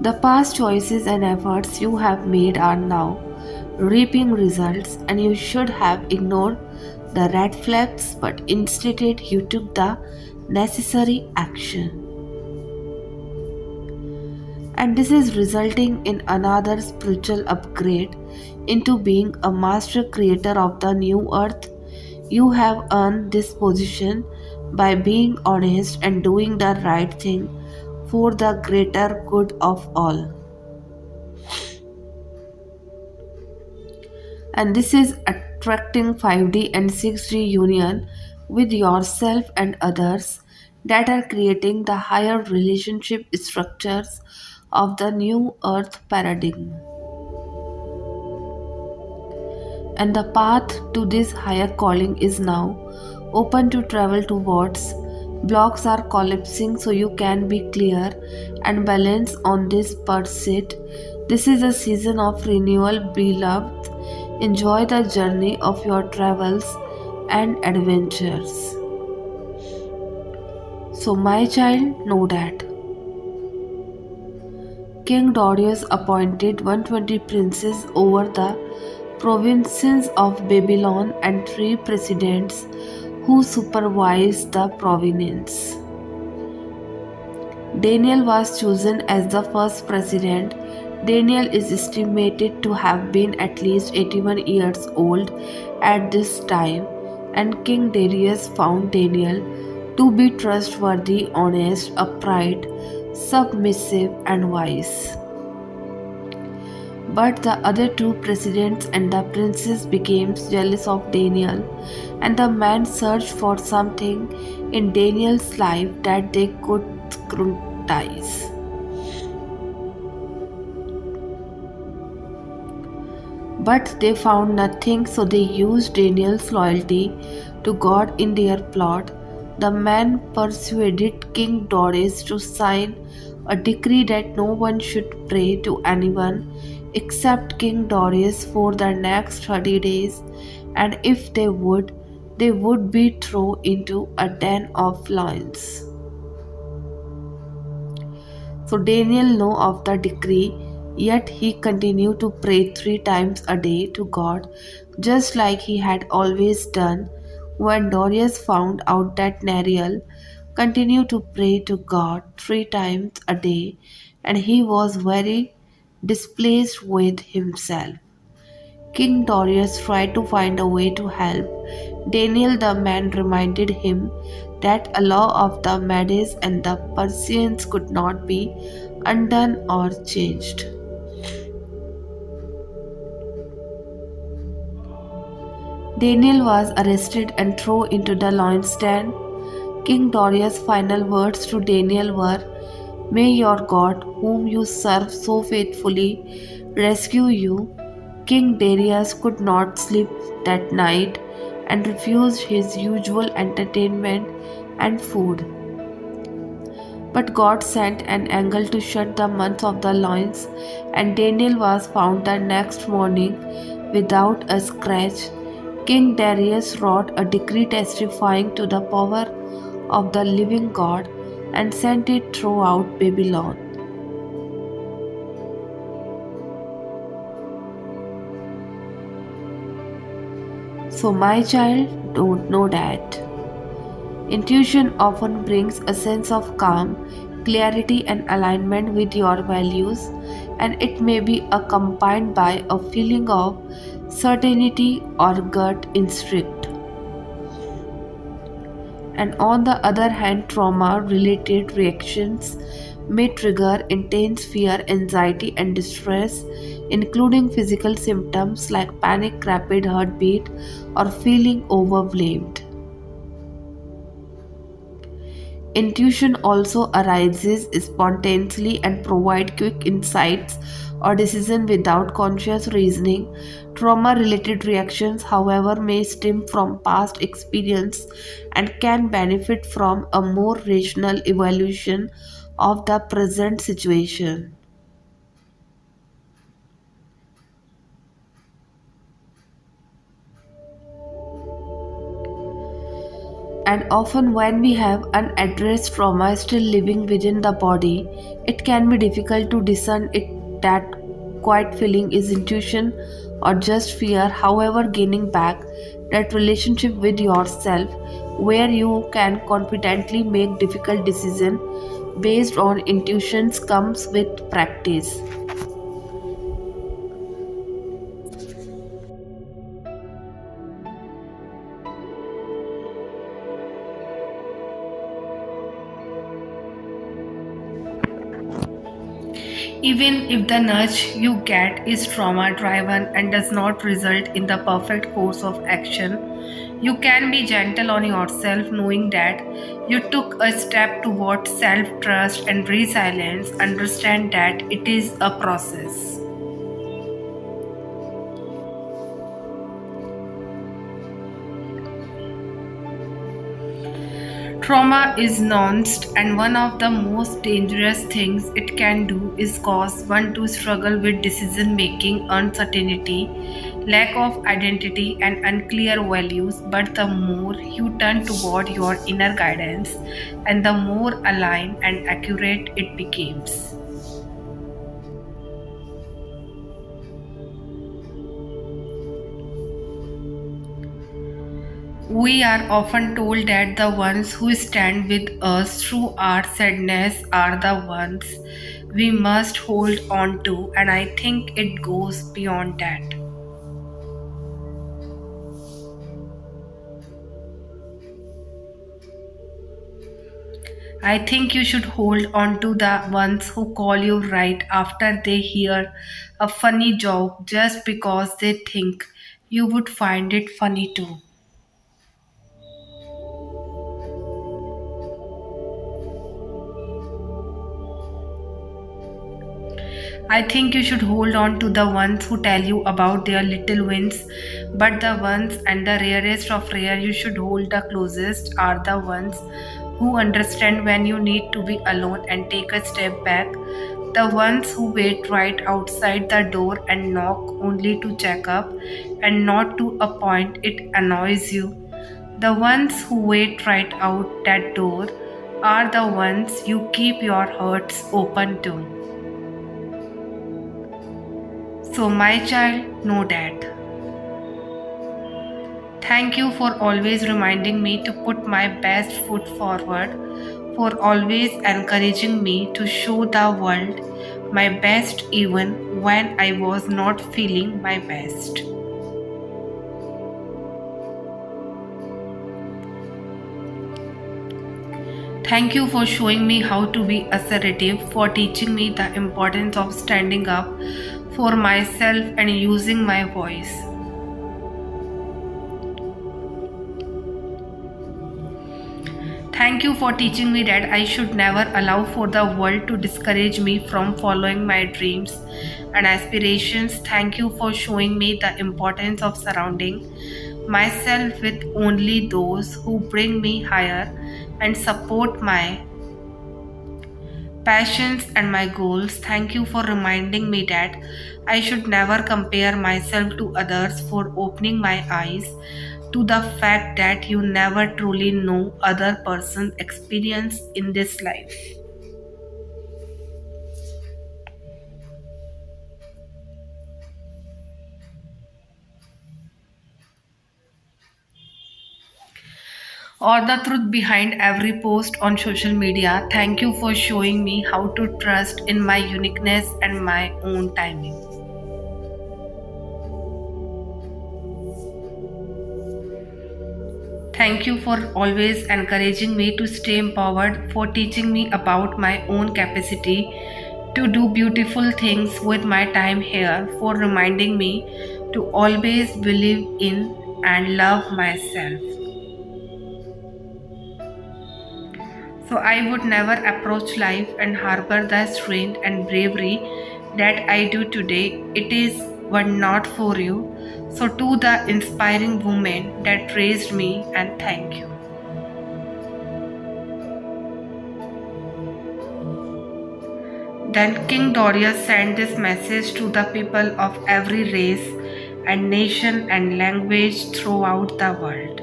The past choices and efforts you have made are now reaping results, and you should have ignored the red flags, but instead you took the necessary action. And this is resulting in another spiritual upgrade into being a master creator of the new earth. You have earned this position by being honest and doing the right thing for the greater good of all. And this is attracting 5D and 6D union with yourself and others that are creating the higher relationship structures of the new earth paradigm. And the path to this higher calling is now open to travel towards. Blocks are collapsing so you can be clear and balanced on this pursuit. This is a season of renewal, beloved. Enjoy the journey of your travels and adventures. So, my child, know that King Darius appointed 120 princes over the provinces of Babylon and three presidents who supervised the province. Daniel was chosen as the first president. Daniel is estimated to have been at least 81 years old at this time, and King Darius found Daniel to be trustworthy, honest, upright, submissive, and wise. But the other two presidents and the princes became jealous of Daniel, and the man searched for something in Daniel's life that they could scrutinize. But they found nothing, so they used Daniel's loyalty to God in their plot. The man persuaded King Darius to sign a decree that no one should pray to anyone except King Darius for the next 30 days, and if they would be thrown into a den of lions. So Daniel knew of the decree, yet he continued to pray 3 times a day to God, just like he had always done. When Darius found out that Nariel continued to pray to God 3 times a day, and he was very displeased with himself. King Darius tried to find a way to help. Daniel the man reminded him that a law of the Medes and the Persians could not be undone or changed. Daniel was arrested and thrown into the lion's den. King Darius' final words to Daniel were, "May your God, whom you serve so faithfully, rescue you." King Darius could not sleep that night and refused his usual entertainment and food. But God sent an angel to shut the mouths of the lions, and Daniel was found the next morning without a scratch. King Darius wrote a decree testifying to the power of the living God and sent it throughout Babylon. So, my child, don't know that. Intuition often brings a sense of calm, clarity, and alignment with your values, and it may be accompanied by a feeling of certainty or gut instinct. And on the other hand, trauma related reactions may trigger intense fear, anxiety, and distress, including physical symptoms like panic, rapid heartbeat, or feeling overwhelmed. Intuition also arises spontaneously and provides quick insights or decision without conscious reasoning. Trauma-related reactions, however, may stem from past experience and can benefit from a more rational evaluation of the present situation. And often, when we have unaddressed trauma still living within the body, it can be difficult to discern that quiet feeling is intuition or just fear. However, gaining back that relationship with yourself where you can confidently make difficult decisions based on intuitions comes with practice. Even if the nudge you get is trauma driven and does not result in the perfect course of action, you can be gentle on yourself knowing that you took a step toward self trust and resilience. Understand that it is a process. Trauma is nuanced, and one of the most dangerous things it can do is cause one to struggle with decision making, uncertainty, lack of identity, and unclear values. But the more you turn toward your inner guidance, and the more aligned and accurate it becomes. We are often told that the ones who stand with us through our sadness are the ones we must hold on to, and I think it goes beyond that. I think you should hold on to the ones who call you right after they hear a funny joke just because they think you would find it funny too. I think you should hold on to the ones who tell you about their little wins, but the ones and the rarest of rare you should hold the closest are the ones who understand when you need to be alone and take a step back. The ones who wait right outside the door and knock only to check up and not to a point it annoys you. The ones who wait right out that door are the ones you keep your hearts open to. So, my child, know that. Thank you for always reminding me to put my best foot forward, for always encouraging me to show the world my best even when I was not feeling my best. Thank you for showing me how to be assertive, for teaching me the importance of standing up for myself and using my voice. Thank you for teaching me that I should never allow for the world to discourage me from following my dreams and aspirations. Thank you for showing me the importance of surrounding myself with only those who bring me higher and support my passions and my goals. Thank you for reminding me that I should never compare myself to others, for opening my eyes to the fact that you never truly know other person's experience in this life. Or the truth behind every post on social media. Thank you for showing me how to trust in my uniqueness and my own timing. Thank you for always encouraging me to stay empowered, for teaching me about my own capacity to do beautiful things with my time here, for reminding me to always believe in and love myself. So I would never approach life and harbor the strength and bravery that I do today. It is were not for you. So to the inspiring woman that raised me, and thank you. Then King Darius sent this message to the people of every race and nation and language throughout the world.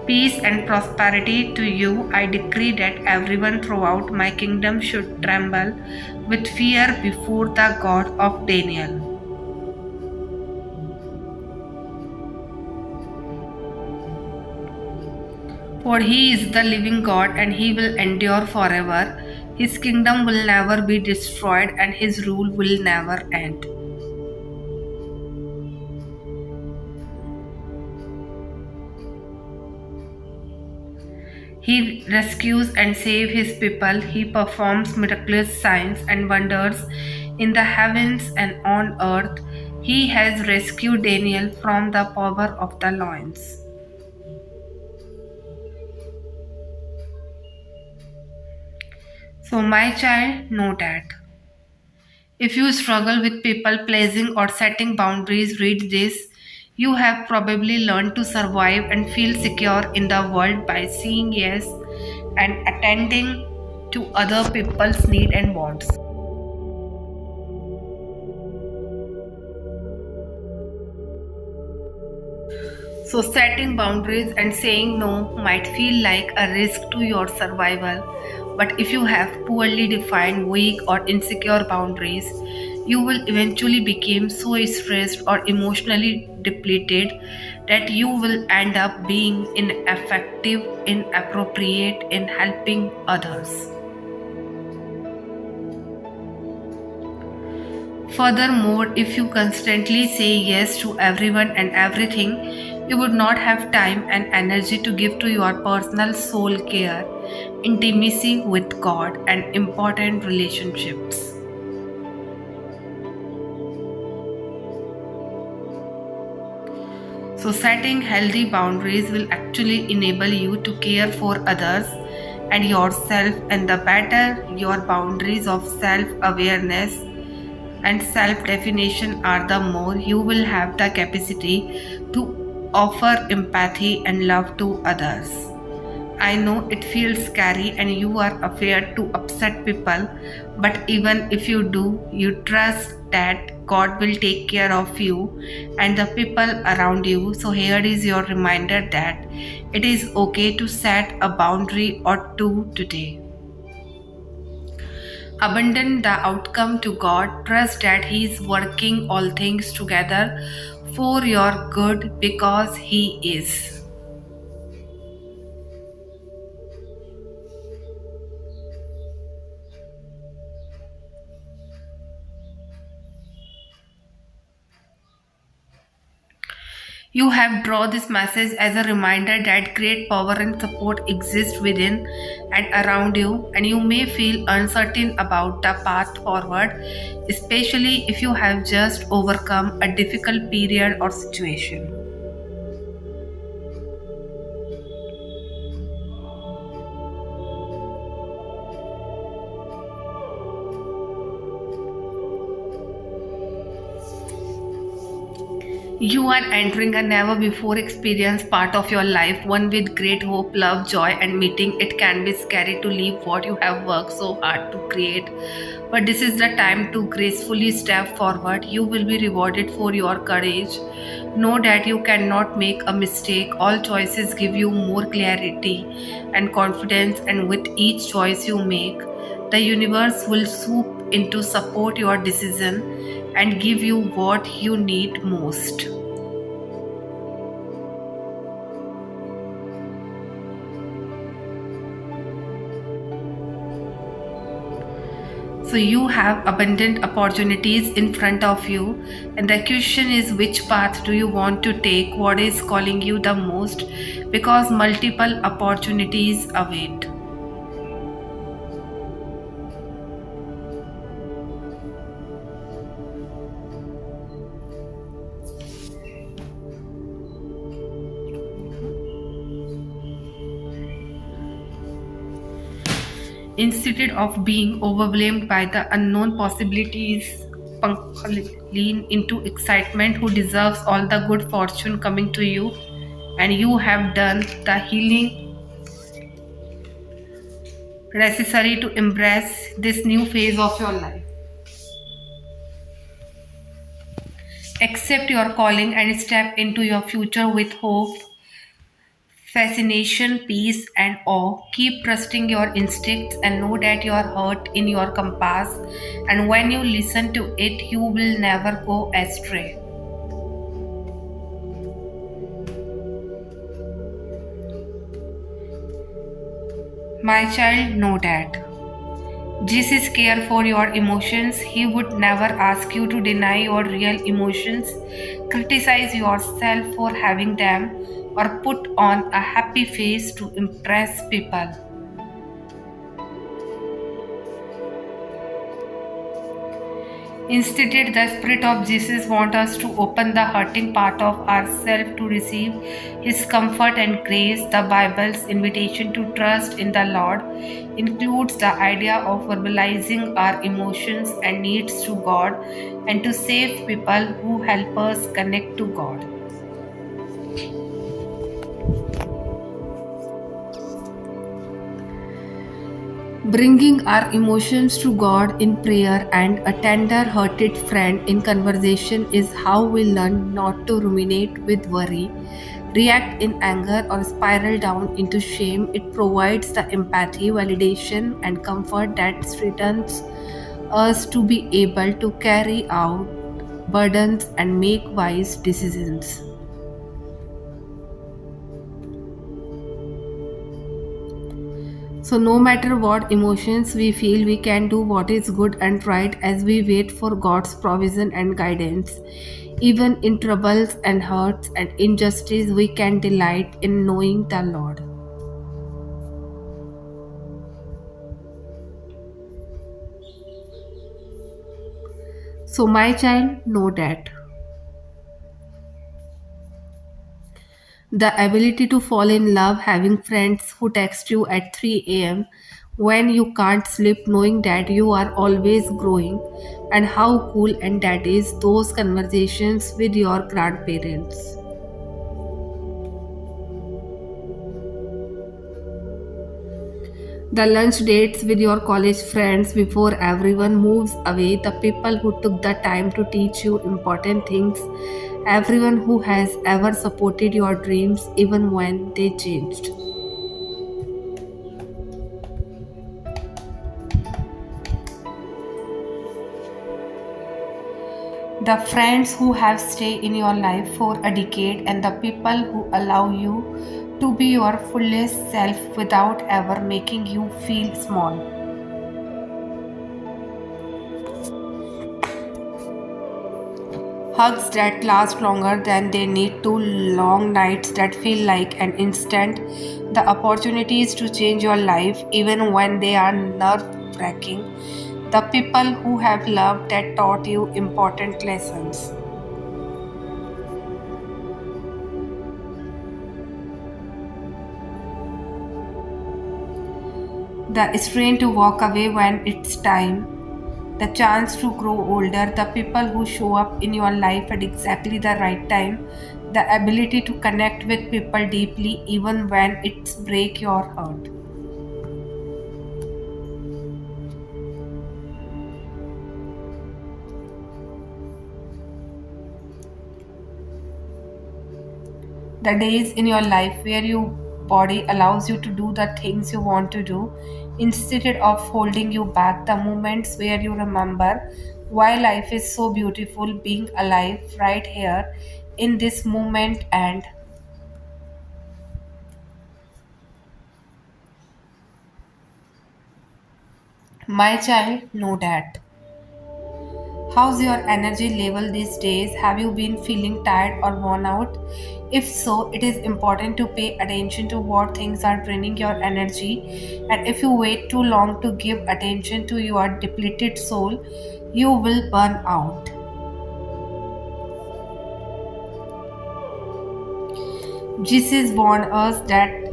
Peace and prosperity to you. I decree that everyone throughout my kingdom should tremble with fear before the God of Daniel. For he is the living God and he will endure forever. His kingdom will never be destroyed and his rule will never end. He rescues and saves his people. He performs miraculous signs and wonders in the heavens and on earth. He has rescued Daniel from the power of the lions. So, my child, know that. If you struggle with people pleasing or setting boundaries, read this. You have probably learned to survive and feel secure in the world by saying yes and attending to other people's needs and wants. So, setting boundaries and saying no might feel like a risk to your survival, but if you have poorly defined, weak, or insecure boundaries, you will eventually become so stressed or emotionally depleted that you will end up being ineffective, inappropriate in helping others. Furthermore, if you constantly say yes to everyone and everything, you would not have time and energy to give to your personal soul care, intimacy with God, and important relationships. So, setting healthy boundaries will actually enable you to care for others and yourself, and the better your boundaries of self awareness and self definition are, the more you will have the capacity to offer empathy and love to others. I know it feels scary and you are afraid to upset people, but even if you do, you trust that God will take care of you and the people around you. So, here is your reminder that it is okay to set a boundary or two today. Abandon the outcome to God. Trust that He is working all things together for your good because He is. You have drawn this message as a reminder that great power and support exist within and around you, and you may feel uncertain about the path forward, especially if you have just overcome a difficult period or situation. You are entering a never before experienced part of your life, one with great hope, love, joy, and meeting. It can be scary to leave what you have worked so hard to create, but this is the time to gracefully step forward. You will be rewarded for your courage. Know that you cannot make a mistake. All choices give you more clarity and confidence, and with each choice you make, the universe will swoop in to support your decision and give you what you need most. So you have abundant opportunities in front of you, and the question is, which path do you want to take? What is calling you the most? Because multiple opportunities await. Instead of being overwhelmed by the unknown possibilities, lean into excitement who deserves all the good fortune coming to you, and you have done the healing necessary to embrace this new phase of your life. Accept your calling and step into your future with hope, fascination, peace, and awe. Keep trusting your instincts and know that your heart in your compass, and when you listen to it, you will never go astray. My child, know that Jesus cares for your emotions. He would never ask you to deny your real emotions, criticize yourself for having them, or put on a happy face to impress people. Instead, the Spirit of Jesus wants us to open the hurting part of ourselves to receive His comfort and grace. The Bible's invitation to trust in the Lord includes the idea of verbalizing our emotions and needs to God and to save people who help us connect to God. Bringing our emotions to God in prayer and a tender hearted friend in conversation is how we learn not to ruminate with worry, react in anger, or spiral down into shame. It provides the empathy, validation, and comfort that strengthens us to be able to carry out burdens and make wise decisions. So, no matter what emotions we feel, we can do what is good and right as we wait for God's provision and guidance. Even in troubles and hurts and injustice, we can delight in knowing the Lord. So, my child, know that the ability to fall in love, having friends who text you at 3 a.m. when you can't sleep, knowing that you are always growing, and how cool and that is those conversations with your grandparents. The lunch dates with your college friends before everyone moves away, the people who took the time to teach you important things, everyone who has ever supported your dreams even when they changed. The friends who have stayed in your life for a decade and the people who allow you to be your fullest self without ever making you feel small. Hugs that last longer than they need to, long nights that feel like an instant, the opportunities to change your life even when they are nerve wracking, the people who have loved that taught you important lessons. The strength to walk away when it's time, the chance to grow older, the people who show up in your life at exactly the right time, the ability to connect with people deeply even when it's break your heart. The days in your life where your body allows you to do the things you want to do instead of holding you back, the moments where you remember why life is so beautiful, being alive right here in this moment. And my child, know that. How's your energy level these days? Have you been feeling tired or worn out? If so, it is important to pay attention to what things are draining your energy. And if you wait too long to give attention to your depleted soul, you will burn out. Jesus warned us that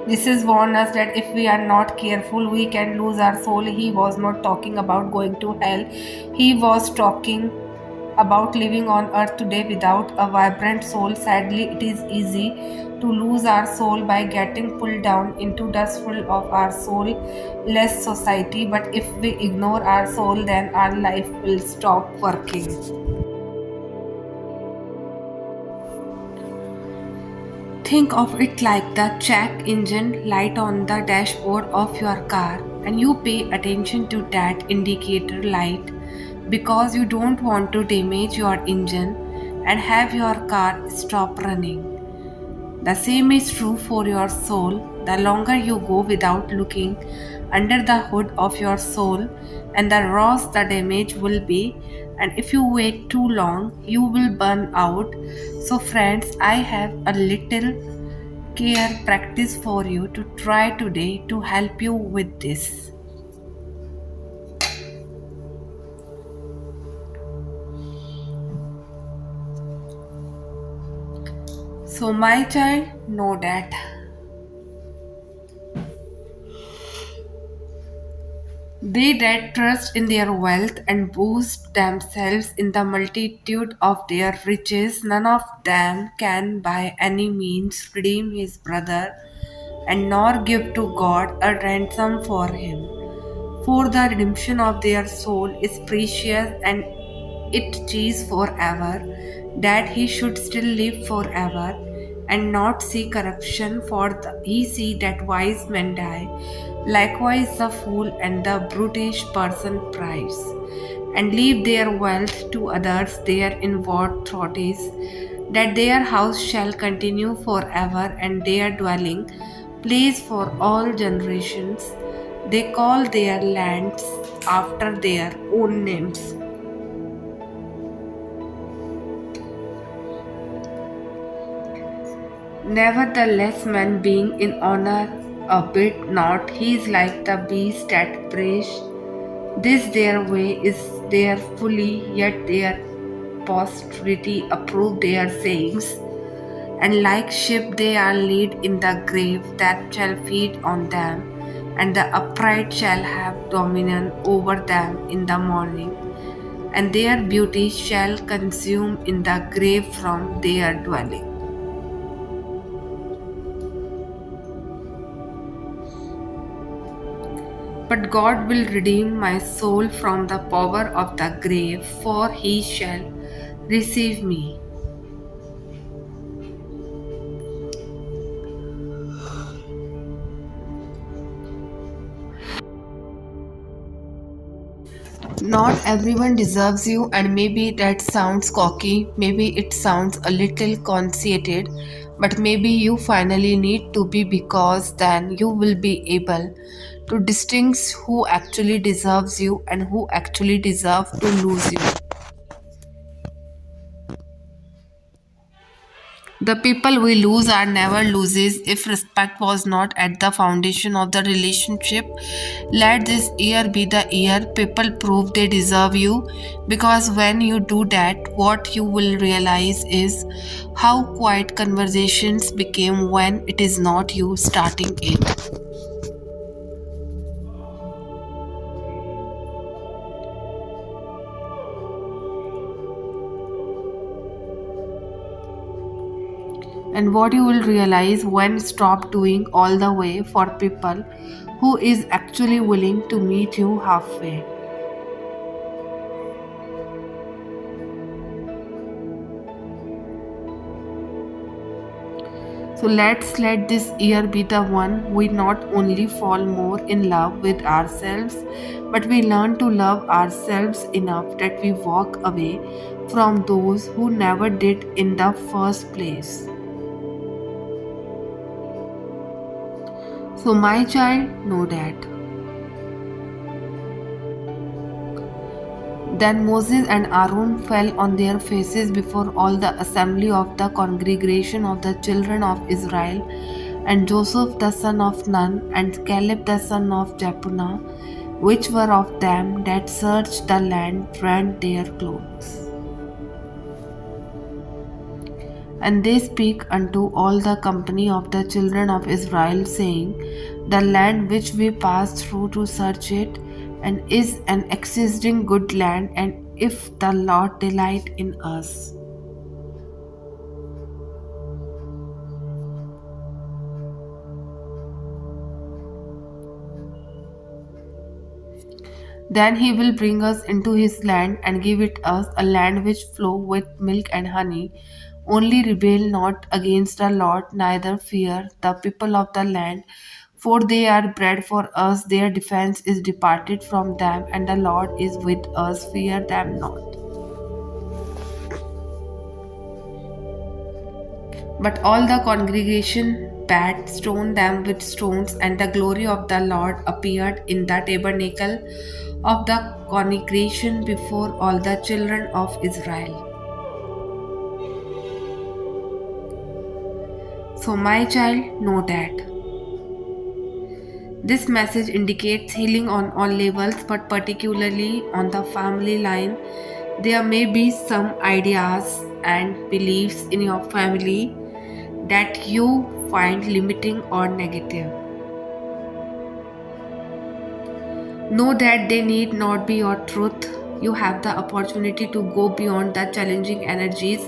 this is warned us that if we are not careful, we can lose our soul. He was not talking about going to hell. He was talking about living on earth today without a vibrant soul. Sadly, it is easy to lose our soul by getting pulled down into dust full of our soul less society. But if we ignore our soul, then our life will stop working. Think of it like the check engine light on the dashboard of your car, and you pay attention to that indicator light because you don't want to damage your engine and have your car stop running. The same is true for your soul. The longer you go without looking under the hood of your soul, and the worse the damage will be. And if you wait too long, you will burn out. So, friends, I have a little care practice for you to try today to help you with this. So, my child, know that they that trust in their wealth and boast themselves in the multitude of their riches, none of them can by any means redeem his brother, and nor give to God a ransom for him. For the redemption of their soul is precious, and it is forever, that he should still live forever, and not see corruption, for he see that wise men die. Likewise the fool and the brutish person prize, and leave their wealth to others. Their inward thought is that their house shall continue forever, and their dwelling place for all generations. They call their lands after their own names. Nevertheless, man being in honor a bit not, he is like the beast that perish. This their way is their folly, yet their posterity approve their sayings. And like sheep they are laid in the grave that shall feed on them, and the upright shall have dominion over them in the morning, and their beauty shall consume in the grave from their dwelling. But God will redeem my soul from the power of the grave, for he shall receive me. Not everyone deserves you, and maybe that sounds cocky, maybe it sounds a little conceited, but maybe you finally need to be, because then you will be able to distinguish who actually deserves you and who actually deserve to lose you. The people we lose are never loses if respect was not at the foundation of the relationship. Let this year be the year people prove they deserve you, because when you do that, what you will realize is how quiet conversations became when it is not you starting it. And what you will realize when stop doing all the way for people who is actually willing to meet you halfway. So let's let this year be the one we not only fall more in love with ourselves, but we learn to love ourselves enough that we walk away from those who never did in the first place. So, my child, know that. Then Moses and Aaron fell on their faces before all the assembly of the congregation of the children of Israel, and Joseph the son of Nun, and Caleb the son of Jephunneh, which were of them that searched the land, rent their clothes. And they speak unto all the company of the children of Israel, saying, the land which we passed through to search it, and is an exceeding good land, and if the Lord delight in us. Then he will bring us into his land and give it us, a land which flow with milk and honey. Only rebel not against the Lord, neither fear the people of the land, for they are bread for us. Their defense is departed from them, and the Lord is with us. Fear them not. But all the congregation bad, stone them with stones, and the glory of the Lord appeared in the tabernacle of the congregation before all the children of Israel. So, my child, know that. This message indicates healing on all levels, but particularly on the family line. There may be some ideas and beliefs in your family that you find limiting or negative. Know that they need not be your truth. You have the opportunity to go beyond the challenging energies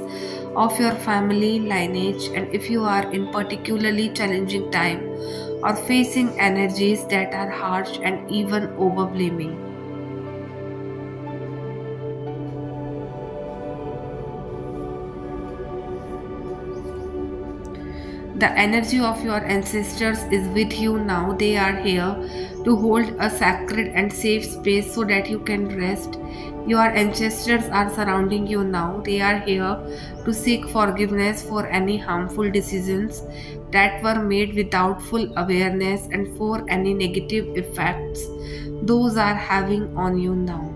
of your family lineage, and if you are in particularly challenging time or facing energies that are harsh and even overwhelming, the energy of your ancestors is with you now. They are here to hold a sacred and safe space so that you can rest. Your ancestors are surrounding you now. They are here to seek forgiveness for any harmful decisions that were made without full awareness and for any negative effects those are having on you now.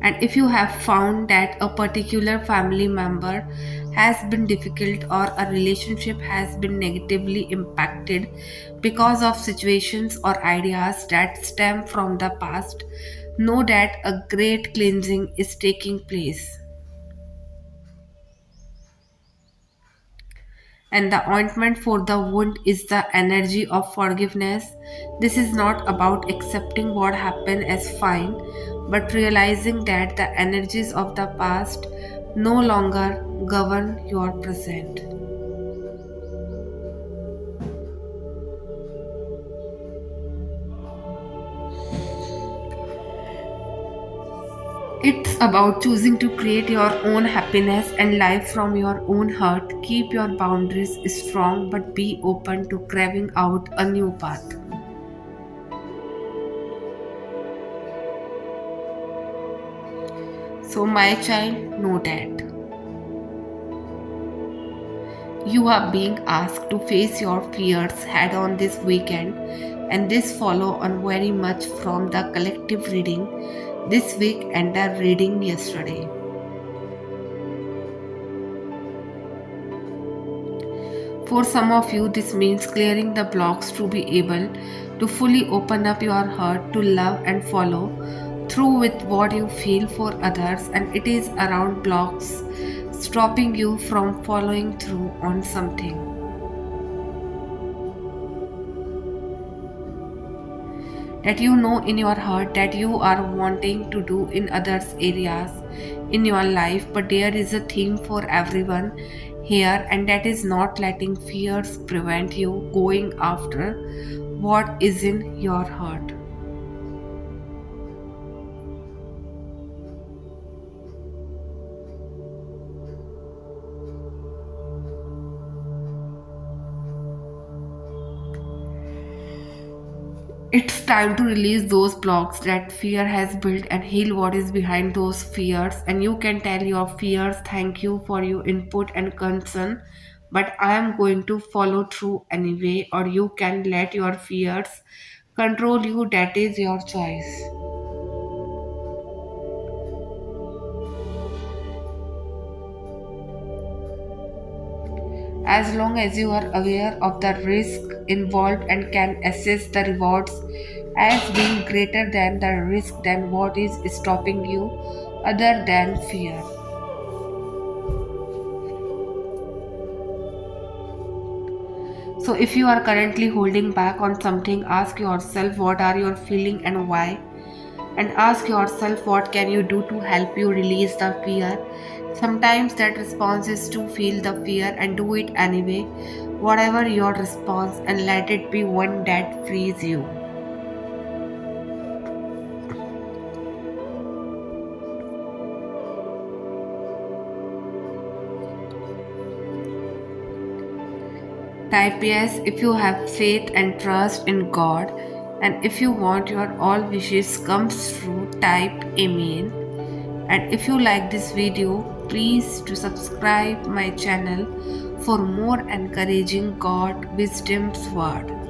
And if you have found that a particular family member has been difficult or a relationship has been negatively impacted because of situations or ideas that stem from the past, know that a great cleansing is taking place. And the ointment for the wound is the energy of forgiveness. This is not about accepting what happened as fine, but realizing that the energies of the past no longer govern your present. It's about choosing to create your own happiness and life from your own heart. Keep your boundaries strong, but be open to carving out a new path. So, my child, know that you are being asked to face your fears head on this weekend, and this follow on very much from the collective reading this week and the reading yesterday. For some of you, this means clearing the blocks to be able to fully open up your heart to love and follow through with what you feel for others, and it is around blocks stopping you from following through on something that you know in your heart that you are wanting to do in others areas in your life, but there is a theme for everyone here, and that is not letting fears prevent you going after what is in your heart. It's time to release those blocks that fear has built and heal what is behind those fears. And you can tell your fears, thank you for your input and concern, but I am going to follow through anyway. Or you can let your fears control you. That is your choice. As long as you are aware of the risk involved and can assess the rewards as being greater than the risk, than what is stopping you other than fear. So if you are currently holding back on something, ask yourself what are you feeling and why, and ask yourself what can you do to help you release the fear. Sometimes that response is to feel the fear and do it anyway, whatever your response, and let it be one that frees you. Type yes if you have faith and trust in God, and if you want your all wishes comes true, type amen. And if you like this video, please to subscribe my channel for more encouraging God wisdom's word.